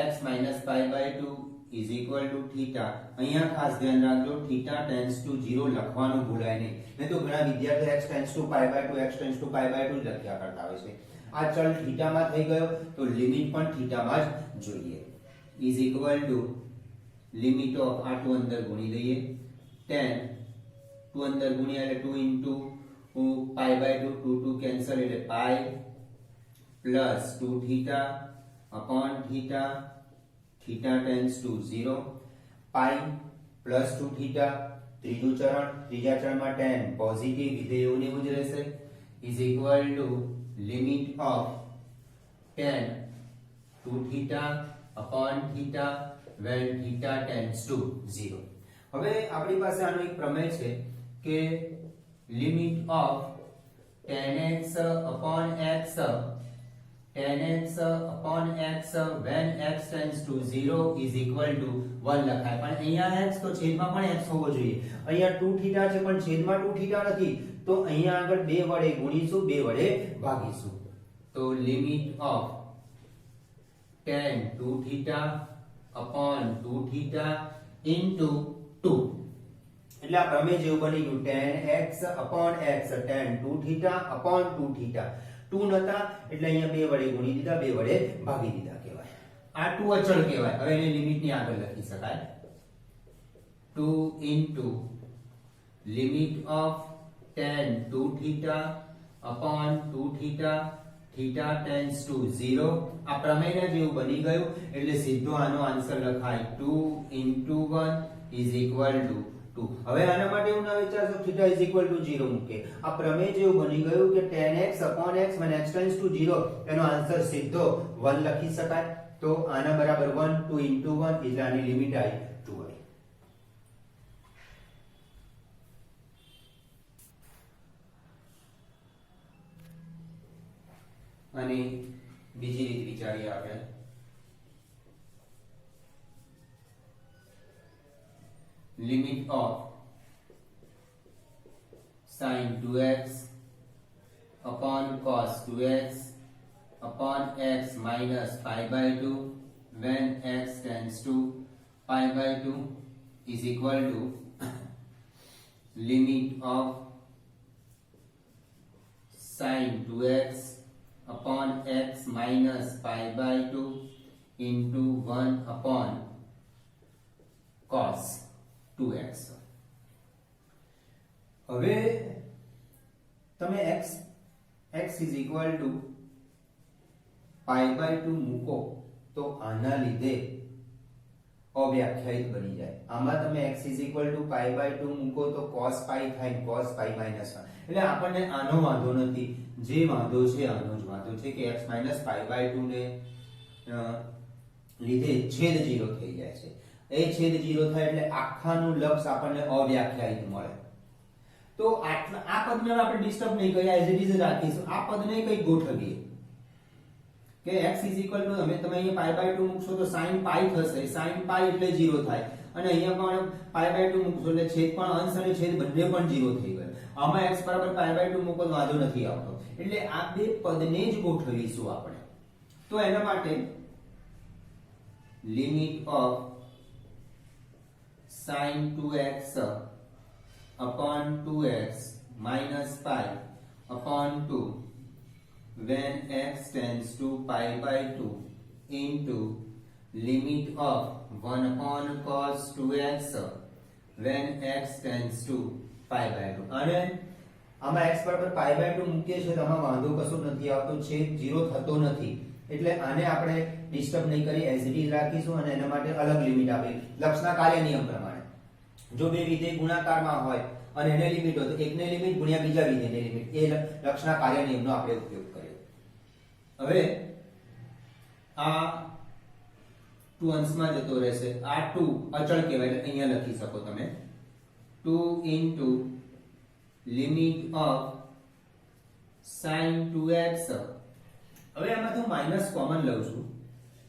x minus pi by 2 is equal to theta. અહીંયા ખાસ ધ્યાન રાખજો theta tends to 0 લખવાનું ભૂલાય નહીં, નહીં તો ઘણા વિદ્યાર્થીઓ x tends to pi by 2 x tends to pi by 2 લખ્યા કરતા હોય છે. આ ચલ theta માં થઈ ગયો તો લિમિટ પણ theta માં જ જોઈએ. is equal to limit of આ 2 અંદર ગુણી દઈએ tan 2 અંદર ગુણ્યા એટલે 2 into pi by 2 2 કેન્સલ એટલે pi plus 2 theta upon theta theta tends to 0 pi plus 2 theta ત્રીજું ત્રીજા ચરણમાં tan પોઝિટિવ વિધેયોને એવું જ રહેશે is equal to limit of tan 2 theta upon theta when theta tends to 0. હવે આપણી પાસે આનો એક પ્રમેય છે કે limit of tan x upon x tan x upon x when x tends to 0 is equal to 1 લખાય, પણ અહીંયા x તો છેદમાં પણ x હોવો જોઈએ. અહીંયા 2 θ છે પણ છેદમાં 2 θ નથી તો અહીંયા આગળ 2 વડે ગુણીશું 2 વડે ભાગીશું તો limit of tan 2 θ upon 2 θ into 2 એટલે આ પ્રમેય જેવું બની ગયું tan x upon x tan 2 θ upon 2 θ 2 નતા એટલે અહીંયા 2 વડે ગુણી દીધા 2 વડે ભાગી દીધા કહેવાય. આ 2 અચળ કહેવાય. હવે એને લિમિટ ની આગળ લખી શકાય 2 into limit of tan 2 θ upon 2 θ theta tends to 0. આ પ્રમેયના જેવું બની ગયું એટલે સીધો આનો આન્સર લખાય 2 into 1 is equal to 2. હવે આના માટે હું ના વિચારશો theta is equal to 0 મૂકે. આ પ્રમેય જેવું બની ગયું કે tan x upon x when x tends to 0 એનો આન્સર સીધો 1 લખી શકાય તો આના બરાબર 1 2 into 1 એટલે આની લિમિટ આવી 2 આવી. અને બીજી રીત વિચારીએ આપણે limit of sin 2x upon cos 2x upon x minus pi by 2 when x tends to pi by 2 is equal to limit of sin 2x upon x minus pi by 2 into 1 upon cos 2x. હવે તમે x is equal to pi by 2 મૂકો તો આના લીધે અવ્યાખ્યાયિત બની જાય. આમાં તમે x is equal to pi by 2 મૂકો તો cos pi થાય cos pi minus 1 એટલે આપણને આનો વાંધો નથી. જે વાંધો છે આનો જ વાંધો છે કે x minus pi by 2 ને લીધે છેદ 0 થઈ જાય છે. એ છેદ 0 થાય એટલે આખાનું લક્ષ આપણને અવ્યાખ્યાયિત મળે. તો આ પદને આપણે ડિસ્ટર્બ નહીં કરીએ, એઝ ઇટ ઇઝ રાખીશું. આ પદને કઈ ગોઠવીએ કે x is equal to તમે અહીંયા pi by 2 મૂકશો તો sin pi થશે. sin pi એટલે 0 થાય અને અહીંયા પણ pi by 2 મૂકશો એટલે છેદ પણ અંશ અને છેદ બંને પણ 0 થઈ ગયો. આમાં x બરાબર pi by 2 મૂકો તો વાંધો નથી આવતો એટલે આ બે પદને જ ગોઠવીશું આપણે. તો એના માટે limit of sin 2x upon 2x minus pi upon 2 when x tends to pi by 2 into limit of 1 upon cos 2x when x tends to pi by 2. અને આમાં x બરાબર pi by 2 મૂકીએ છે તો આમાં વાંધો કશું નથી આવતો, છેદ 0 થતો નથી એટલે આને આપણે ડિસ્ટર્બ નહીં કરી એઝ ઇટ ઇઝ રાખીશું અને એના માટે અલગ લિમિટ આપી લક્ષના કાર્ય નિયમ પ્રમાણે. જો બે વિધેય ગુણાકારમાં હોય અને એને લિમિટ હોય તો એકને લિમિટ ગુણ્યા બીજા વિધેયની લિમિટ એ લક્ષના કાર્ય નિયમનો આપણે ઉપયોગ કરીએ. હવે આ 2 અંશમાં જતો રહેશે. આ 2 અચળ કહેવાય એટલે અહીંયા લખી શકો તમે 2 into limit of sin 2x. હવે આમાંથી હું માઈનસ કોમન લઉં છું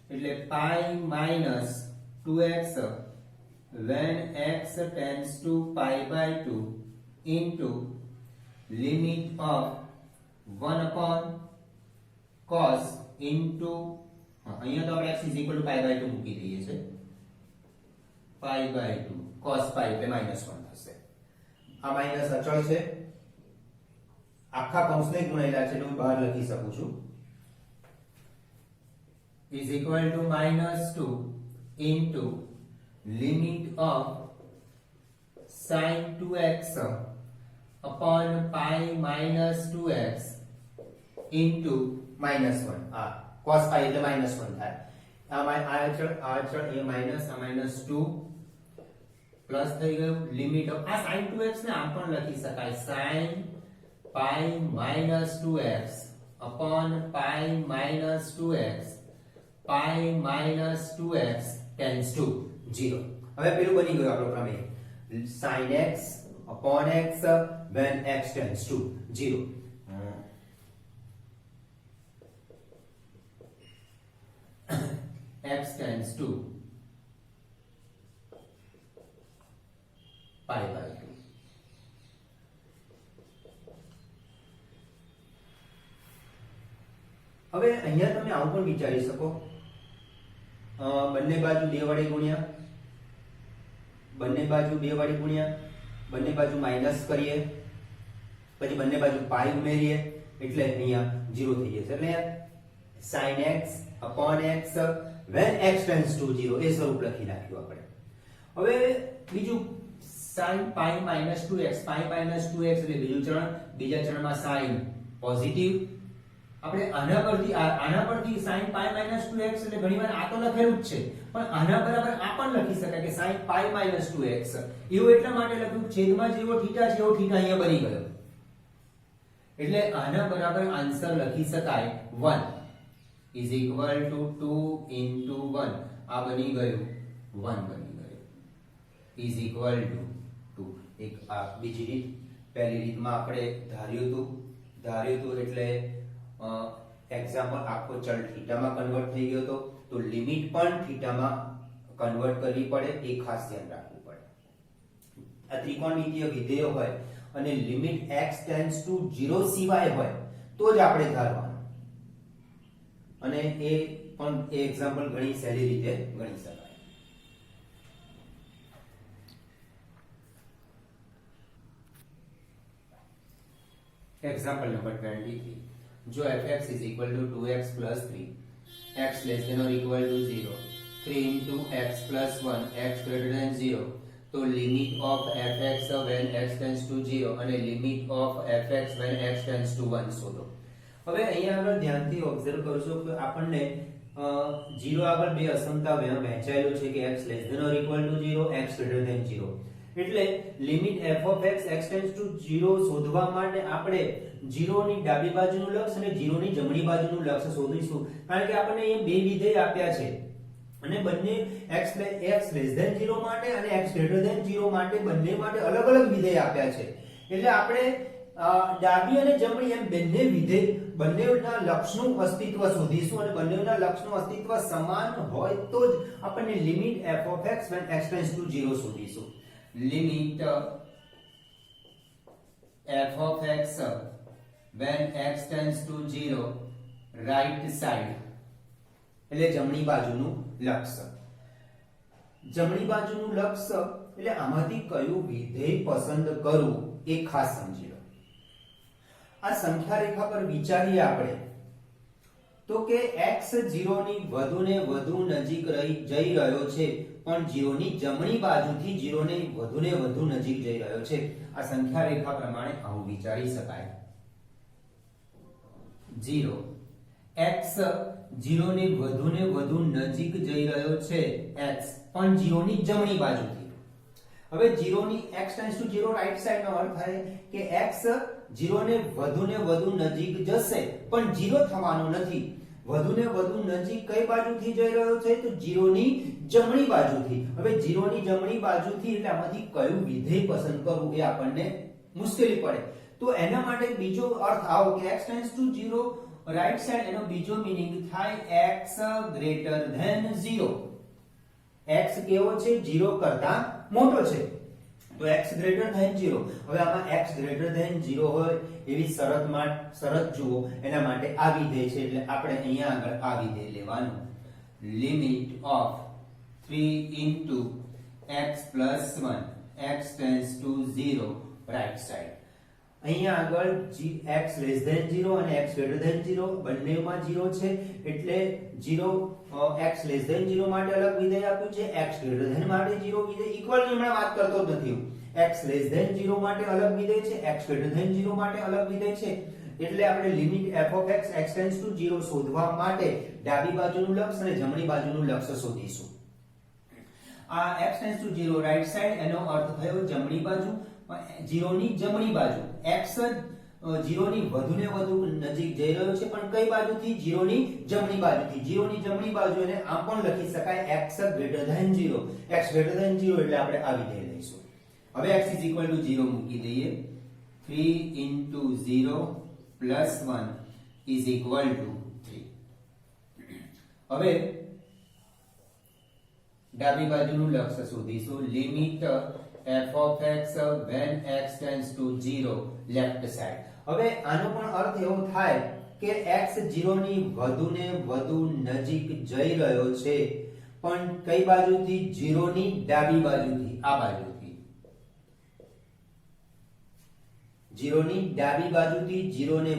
એટલે pi minus 2x when x tends to pi by 2 into limit of 1 upon cos into અહીંયા તો આપણે x is equal to pi by 2 મૂકી દઈએ છે pi by 2 cos pi એટલે -1 થશે આ માઈનસ અચળ છે આખા કૌંસને ગુણાયેલા છે એટલે હું બહાર લખી શકું છું is equal to -2 into limit of sin 2x upon pi minus 2x into -1 આ cos pi એટલે -1 થાય આ અચળ એ માઈનસ આ -2 પ્લસ થઈ ગયું લિમિટ ઓફ આ sin 2x ને આમ પણ લખી શકાય sin pi minus 2x upon pi minus 2x pi minus 2x tends to 0 હવે પેલું બની ગયું આપણો પ્રમેય sin x upon x when x tends to 0 x tends to pi by 2 હવે અહીંયા તમે આવું પણ વિચારી શકો બંને બાજુ 2 વડે ગુણ્યા બંને બાજુ 2 વડે ગુણ્યા બંને બાજુ માઈનસ કરીએ પછી બંને બાજુ પાઈ ઉમેરીએ એટલે અહીંયા 0 થઈ જશે એટલે sin x upon x when x tends to 0 એ સ્વરૂપ લખી નાખ્યું આપણે હવે બીજું sin pi minus 2x pi minus 2x એટલે બીજું ચરણ બીજા ચરણમાં sin પોઝિટિવ આપણે આના પરથી sin pi minus 2x એટલે ઘણીવાર આ તો લખેલું જ છે પણ આના બરાબર આ પણ લખી શકાય કે sin pi minus 2x એવું એટલા માટે લખ્યું છેદમાં જેવો થીટા છે એવો થીટા અહીંયા બની ગયો એટલે આના બરાબર આન્સર લખી શકાય 1 is equal to 2 into 1 આ બની ગયું 1 બની ગયું is equal to 2 એક આ બીજી રીત પહેલી રીતમાં આપણે ધાર્યું હતું એટલે એક્ઝામ્પલ આખો ચલ થીટામાં કન્વર્ટ થઈ ગયો તો લિમિટ પણ થીટામાં કન્વર્ટ કરવી પડે એ ખાસ ધ્યાન રાખવું પડે આ ત્રિકોણમિતિય વિધેય હોય અને લિમિટ x ટેન્ડ્સ ટુ 0 સિવાય હોય તો જ આપણે ધારવાનું અને એ પણ એ એક્ઝામ્પલ ઘણી સહેલી રીતે ગણી શકાય Example number 23. जो fx is equal to 2x plus 3, x less than or equal to 0, 3 into x plus 1, x greater than 0. तो limit of fx when x tends to 0 અને limit of fx when x tends to 1 શોધો. હવે અહીંયા આગળ ધ્યાનથી ઓબ્ઝર્વ કરશો કે આપણને 0 આગળ બે અસમતા વહેંચાયેલું છે કે x less than or equal to 0, x greater than 0. એટલે limit f of x x tends to 0 શોધવા માટે આપણે 0 ની ડાબી બાજુનું લક્ષ અને 0 ની જમણી બાજુનું લક્ષ શોધીશું કારણ કે આપણને અહીંયા બે વિધેય આપ્યા છે અને બંને x less than 0 માટે અને x greater than 0 માટે બંને માટે અલગ અલગ વિધેય આપ્યા છે એટલે આપણે ડાબી અને જમણી એમ બંને વિધેય બંનેના લક્ષનું અસ્તિત્વ શોધીશું અને બંનેના લક્ષનું અસ્તિત્વ સમાન હોય તો જ આપણને limit f of x when x tends to 0 શોધીશું limit f of x when x tends to 0 right side એટલે જમણી બાજુનું લક્ષ જમણી બાજુનું લક્ષ એટલે આમાંથી કયું વિધેય પસંદ કરવું એ ખાસ સમજી લો આ સંખ્યા રેખા પર વિચારીએ આપણે તો કે x 0 ની વધુ ને વધુ નજીક જઈ રહ્યો છે પણ 0 ની જમણી બાજુથી 0 ને વધુ નજીક જઈ રહ્યો છે આ સંખ્યા રેખા પ્રમાણે આવું વિચારી શકાય 0 x 0 ની વધુ નજીક જઈ રહ્યો છે x પણ 0 ની જમણી બાજુથી હવે 0 ની x tends to 0 right side નો અર્થ થાય કે x 0 ને વધુ નજીક જશે પણ 0 થવાનો નથી વધુ નજીક કઈ બાજુથી જઈ રહ્યો છે તો 0 ની જમણી બાજુથી હવે 0 ની જમણી બાજુથી એટલે આમાંથી કયું વિધેય પસંદ કરવું એ આપણને મુશ્કેલી પડે તો એના માટે બીજો અર્થ આવો કે x tends to 0 right side એનો બીજો મીનિંગ થાય x ગ્રેટર ધેન 0. x કેવો છે? 0 કરતા મોટો છે. તો x ગ્રેટર ધેન 0. હવે આમાં x ગ્રેટર ધેન 0 હોય એવી શરત જુઓ. એના માટે આ વિધેય છે એટલે આપણે અહીંયા આગળ આ વિધેય લેવાનું. Limit of 3 into x plus 1 x tends to 0 right side. અહીંયા આગળ x less than 0 અને x greater than 0 બંનેમાં 0 છે એટલે 0 x less than 0 માટે અલગ વિધેય આપ્યું છે, x greater than માટે 0 વિધેય. ઇક્વલ ની હમણાં વાત કરતો જ નથી હું. x less than 0 માટે અલગ વિધેય છે, x greater than 0 માટે અલગ વિધેય છે. એટલે આપણે limit f of x x tends to 0 શોધવા માટે ડાબી બાજુનું લક્ષ અને જમણી બાજુનું લક્ષ શોધીશું. આ x tends to 0 right side એનો અર્થ થયો જમણી બાજુ. 0 ની જમણી બાજુ x 0 ની વધુ ને વધુ નજીક જઈ રહ્યો છે, પણ કઈ બાજુથી? 0 ની જમણી બાજુથી. 0 ની જમણી બાજુ એને આમ પણ લખી શકાય x greater than 0. x greater than 0 એટલે આપણે આ વિધેય લઈશું. હવે x is equal to 0 મૂકી દઈએ. 3 into 0 plus 1 is equal to 3. હવે ડાબી બાજુનું લક્ષ શોધીશું. Limit f of x when x tends to 0 left side. હવે આનો પણ અર્થ એવો થાય કે x 0 ની વધુ ને વધુ નજીક જઈ રહ્યો છે, પણ કઈ બાજુથી? 0 ની ડાબી બાજુથી, આ બાજુથી. 0 ની ડાબી બાજુથી 0 ને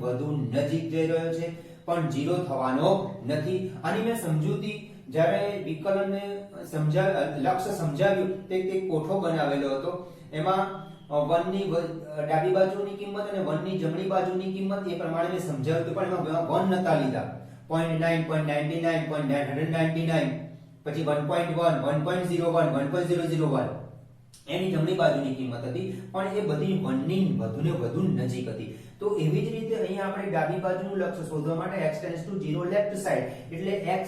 વધુ નજીક જઈ રહ્યો છે, પણ 0 થવાનો નથી. આની મેં સમજૂતી જ્યારે વિકલનને લક્ષ્ય સમજાવ્યું તે કોઠો બનાવેલો હતો. એમાં 1 ની ડાબી બાજુની કિંમત અને 1 ની જમણી બાજુની કિંમત એ પ્રમાણે મેં સમજાવ્યું, પણ એમાં 1 નતા લીધા. 0.9 0.99 0.999 પછી 1.1 1.01 1.001 એની જમણી બાજુની કિંમત હતી, પણ એ બધી 1 ની વધુ ને વધુ નજીક હતી. તો એવી જ રીતે અહીંયા આપણે ડાબી બાજુનું લક્ષ્ય શોધવા માટે x tends to 0 left side એટલે x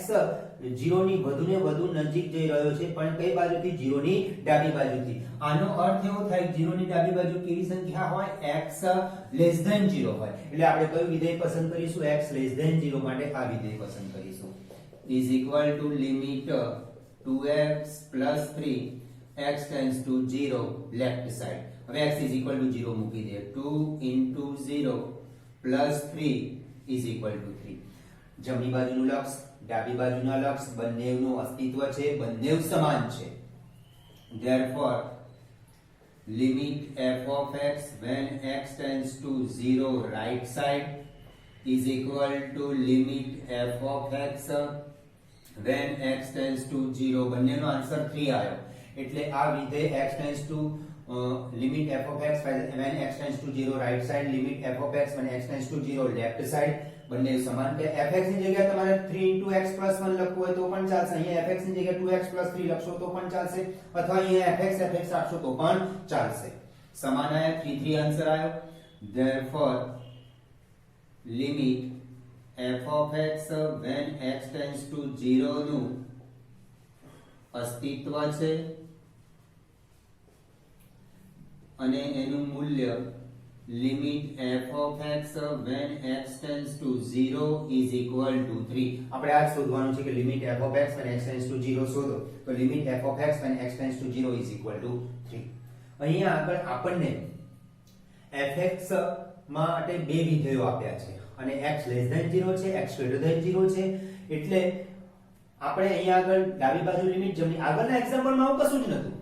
0 ની વધુ ને વધુ નજીક જઈ રહ્યો છે, પણ કઈ બાજુથી? 0 ની ડાબી બાજુથી. આનો અર્થ એવો થાય કે 0 ની ડાબી બાજુ કેવી સંખ્યા હોય? x less than 0 હોય. એટલે આપણે કયું વિધેય પસંદ કરીશું? x less than 0 માટે આ વિધેય પસંદ કરીશું. is equal to limit 2x plus 3 x tends to 0 left side. હવે x is equal to 0 મૂકી દે. 2 into 0 plus 3 is equal to 3. જમણી બાજુનું લક્ષ, ડાબી બાજુના લક્ષ બંનેનું અસ્તિત્વ છે, બંને સમાન છે. therefore limit f of x when x tends to 0 right side is equal to limit f of x when x tends to 0. બંનેનો આન્સર 3 આવ્યો. એટલે આ વિધેય x tends to limit f of x when x tends to 0 right side, limit f of x when x tends to 0 left side બંને સમાન છે. fx ની જગ્યાએ તમારે 3 into x plus 1 લખવું હોય તો પણ ચાલશે. અહીંયા fx ની જગ્યાએ 2x plus 3 લખશો તો પણ ચાલશે, અથવા અહીંયા fx રાખશો તો પણ ચાલશે. સમાન આયા 3 3 આન્સર આવ્યો. therefore limit f of x when x tends to 0 નું અસ્તિત્વ છે અને એનું મૂલ્ય limit f of x when x tends to 0 is equal to 3. આપણે આ શોધવાનું છે કે limit f of x when x tends to 0 શોધો. તો limit f of x when x tends to 0 is equal to 3. અહીંયા આગળ આપણને fx માટે બે વિધેયો આપ્યા છે અને x less than 0 છે, x greater than 0 છે. એટલે આપણે અહીંયા આગળ ડાબી બાજુ લિમિટ, જમણી, આગળના એક્ઝામ્પલમાં આવું કશું જ નહોતું.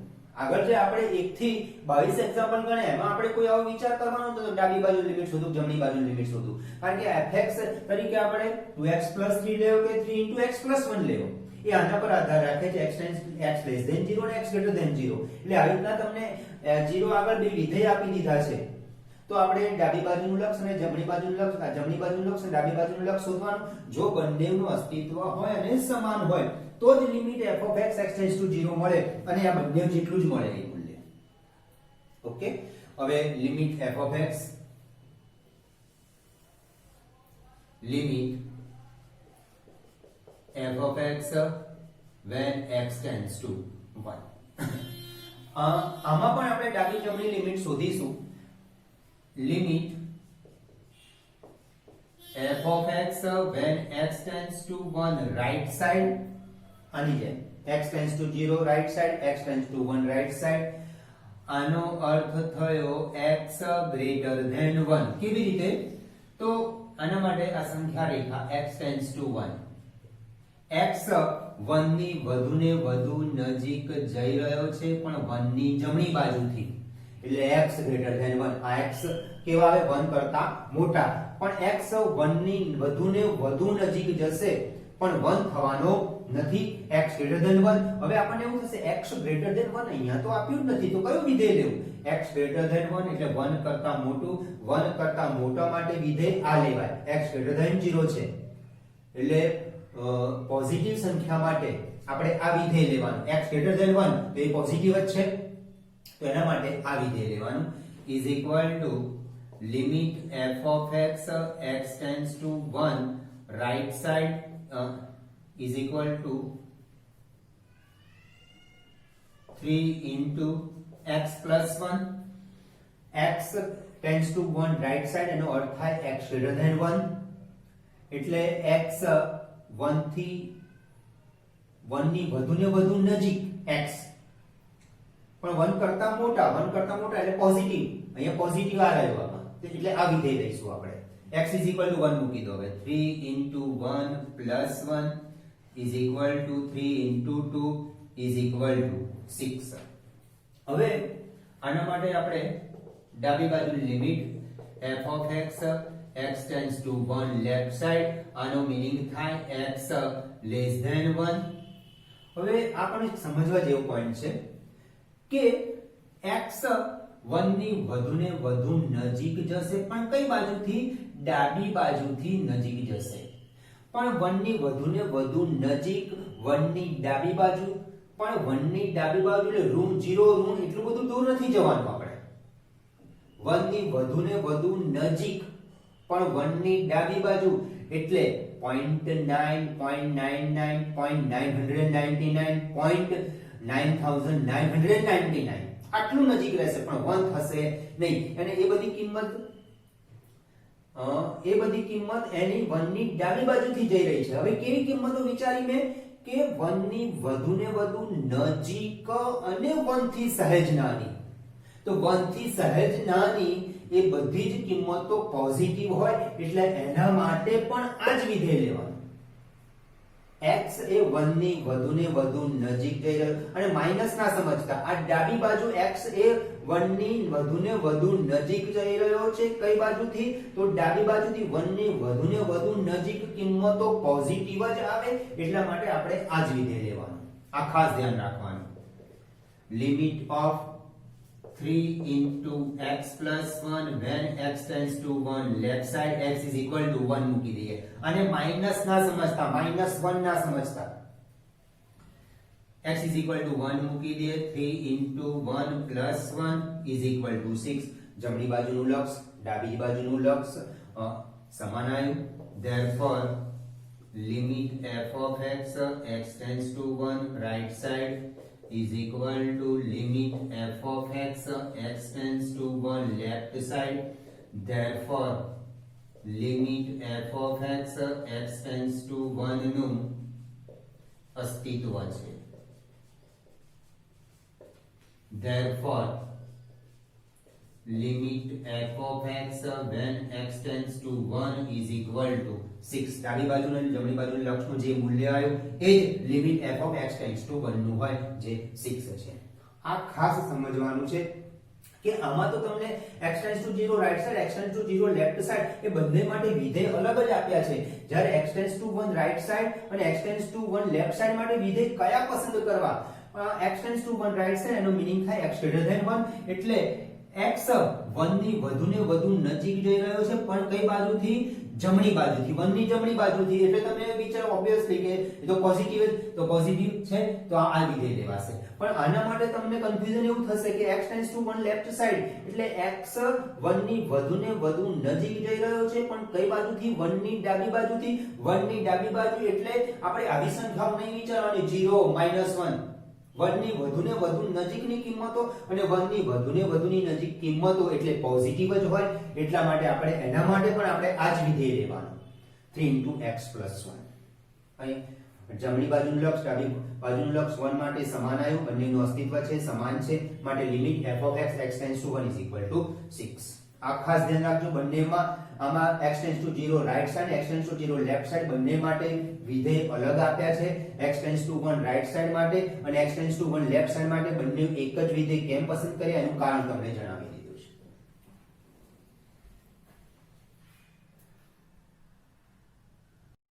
આગળ જે આપણે 1 થી 22 એક્ઝામ્પલ ગણ્યા એમાં આપણે કોઈ આવો વિચાર કરવાનો નહોતો ડાબી બાજુ લિમિટ શોધું, જમણી બાજુ લિમિટ શોધું. કારણ કે fx તરીકે આપણે 2x 3 લેવો કે 3 into x 1 લેવો એ આના પર આધાર રાખે છે. x less than 0 અને x greater than 0. એટલે આવી રીતના તમને 0 આગળ બે વિધેય આપી દીધા છે. તો આપણે ડાબી બાજુનું લક્ષ અને જમણી બાજુનું લક્ષ, જમણી બાજુનું લક્ષ અને ડાબી બાજુનું લક્ષ શોધવાનું. જો બંનેનું અસ્તિત્વ હોય અને સમાન હોય તો જ limit f of x x tends to 0 મળે અને આ બંને જેટલું જ મળે એ મૂલ્ય. ઓકે, હવે limit f of x limit f of x when x tends to 1. આમાં પણ આપણે ડાબી જમણી લિમિટ શોધીશું. Limit f of x when x tends to 1 right side આની જેમ x tends to 0 right side, x tends to 1 right side. આનો અર્થ થયો x greater than 1 કેવી રીતે તો આના માટે આ સંખ્યા રેખા x tends to 1 x 1 ની વધુ ને વધુ નજીક જઈ રહ્યો છે પણ 1 ની જમણી બાજુથી એટલે x greater than 1. આ x કેવા આવે 1 કરતા મોટા, પણ x 1 ની વધુ ને વધુ નજીક જશે પણ 1 થવાનો નથી. x greater than 1. હવે આપણને એવું થશે x greater than 1 અહીંયા તો આપ્યું જ નથી, તો કયું વિધેય લેવું? x greater than 1 એટલે 1 કરતા મોટું, 1 કરતા મોટા માટે વિધેય આ લેવાય. x greater than 0 છે એટલે પોઝિટિવ સંખ્યા માટે આપણે આ વિધેય લેવાનું. x greater than 1 તો એ પોઝિટિવ જ છે, તો એના માટે આ વિધેય લેવાનું is equal to limit f of x x tends to 1 right side is equal to 3 into x plus 1. x tends to 1 right side એનો અર્થ થાય x greater than 1 એટલે x 1 થી 1 ની વધુ ને વધુ નજીક x પણ 1 કરતા મોટા એટલે પોઝિટિવ, અહીંયા પોઝિટિવ આ રહ્યો આમાં, એટલે આ વિધેય લઈશું આપણે. x is equal to 1 મૂકી દો હવે. 3 into 1 plus 1 is equal to 3 into 2 is equal to 6. હવે આના માટે આપણે ડાબી બાજુ limit f of x x tends to 1 left side આનો મીનિંગ થાય x less than 1. હવે આ પણ સમજવા જેવો પોઈન્ટ છે કે x 1 ની વધુ ને વધુ નજીક જશે પણ કઈ બાજુથી ડાબી બાજુથી નજીક જશે પણ 1 ની વધુ ને વધુ નજીક 1 ની ડાબી બાજુ, પણ 1 ની ડાબી બાજુ એટલે ઋણ 0 ઋણ એટલું બધું દૂર નથી જવાનું આપણે. 1 ની વધુ ને વધુ નજીક પણ 1 ની ડાબી બાજુ એટલે 0.9 0.99 0.999 0.9999 આટલું નજીક રહેશે પણ 1 થશે નહીં. અને એ બધી કિંમત એની 1 ની ડાબી બાજુથી જઈ રહી છે. હવે કેવી કિંમતો વિચારી મેં કે 1 ની વધુ ને વધુ નજીક અને 1 થી સહેજ નાની. તો 1 થી સહેજ નાની એ બધી જ કિંમતો પોઝિટિવ હોય એટલે એના માટે પણ આ જ વિધેય લેવાનું. x એ 1 ની વધુ ને વધુ નજીક જઈ રહ્યો અને માઈનસ ના સમજતા આ ડાબી બાજુ x એ 1 ની વધુ ને વધુ નજીક જઈ રહ્યો છે કઈ બાજુથી તો ડાબી બાજુથી 1 ની વધુ ને વધુ નજીક કિંમતો પોઝિટિવ જ આવે એટલા માટે આપણે આ જ વિધેય લેવાનું. આ ખાસ ધ્યાન રાખવાનું. Limit of 3 into x plus 1 when x tends to 1 left side x is equal to 1 મૂકી દઈએ અને માઈનસ ના સમજતા -1 ના સમજતા x is equal to 1 મૂકી દઈએ 3 into 1 plus 1 is equal to 6. જમણી બાજુનું લક્ષ ડાબી બાજુનું લક્ષ સમાન આવ્યું. therefore limit f of x x tends to 1 right side is equal to limit f of x x tends to 1 left side. therefore limit f of x x tends to 1 નું અસ્તિત્વ છે. therefore limit f of x when x tends to 1 is equal to 6. ડાબી બાજુના અને જમણી બાજુના લક્ષનું જે મૂલ્ય આવ્યું એ જ limit f of x tends to 1 નું હોય જે 6 છે. આ ખાસ સમજવાનું છે કે આમાં તો તમને x tends to 0 right side x tends to 0 left side એ બંને માટે વિધેય અલગ જ આપ્યા છે. જ્યારે x tends to 1 right side અને x tends to 1 left side માટે વિધેય કયા પસંદ કરવા x tends to 1 right side એનો મીનિંગ થાય x greater than 1 એટલે x 1 ની વધુ ને વધુ નજીક જઈ રહ્યો છે પણ કઈ બાજુથી જમણી બાજુથી 1 ની જમણી બાજુથી એટલે તમે વિચારો ઓબ્વિયસલી કે એ તો પોઝિટિવ છે તો આ વિધેય લેવાશે. પણ આના માટે તમને કન્ફ્યુઝન એવું થશે કે x tends to 1 left side એટલે x 1 ની વધુ ને વધુ નજીક જઈ રહ્યો છે પણ કઈ બાજુથી 1 ની ડાબી બાજુથી 1 ની ડાબી બાજુ એટલે આપણે આવી સંખ્યાઓ નહીં વિચારવાની 0 -1 1 ની વધુ ને વધુ નજીકની કિંમતો અને 1 ની વધુ ને વધુની નજીક કિંમતો એટલે પોઝિટિવ જ હોય એટલા માટે આપણે એના માટે પણ આપણે આ જ વિધેય લેવાનું. 3 into x plus 1. અહીં જમણી બાજુનું લક્ષ ડાબી બાજુનું લક્ષ 1 માટે સમાન આવ્યું, બંનેનું અસ્તિત્વ છે, સમાન છે, માટે limit f of x x tends to 1 is equal to 6. આ ખાસ ધ્યાન રાખજો, બંનેમાં આમાં x tends to 0 right side, x tends to 0 left side, બંને માટે વિધેય અલગ આપ્યા છે. x tends to 1 right side માટે અને x tends to 1 left side માટે બંને એક જ વિધેય કેમ પસંદ કર્યા એનું કારણ તમને જણાવી દીધું.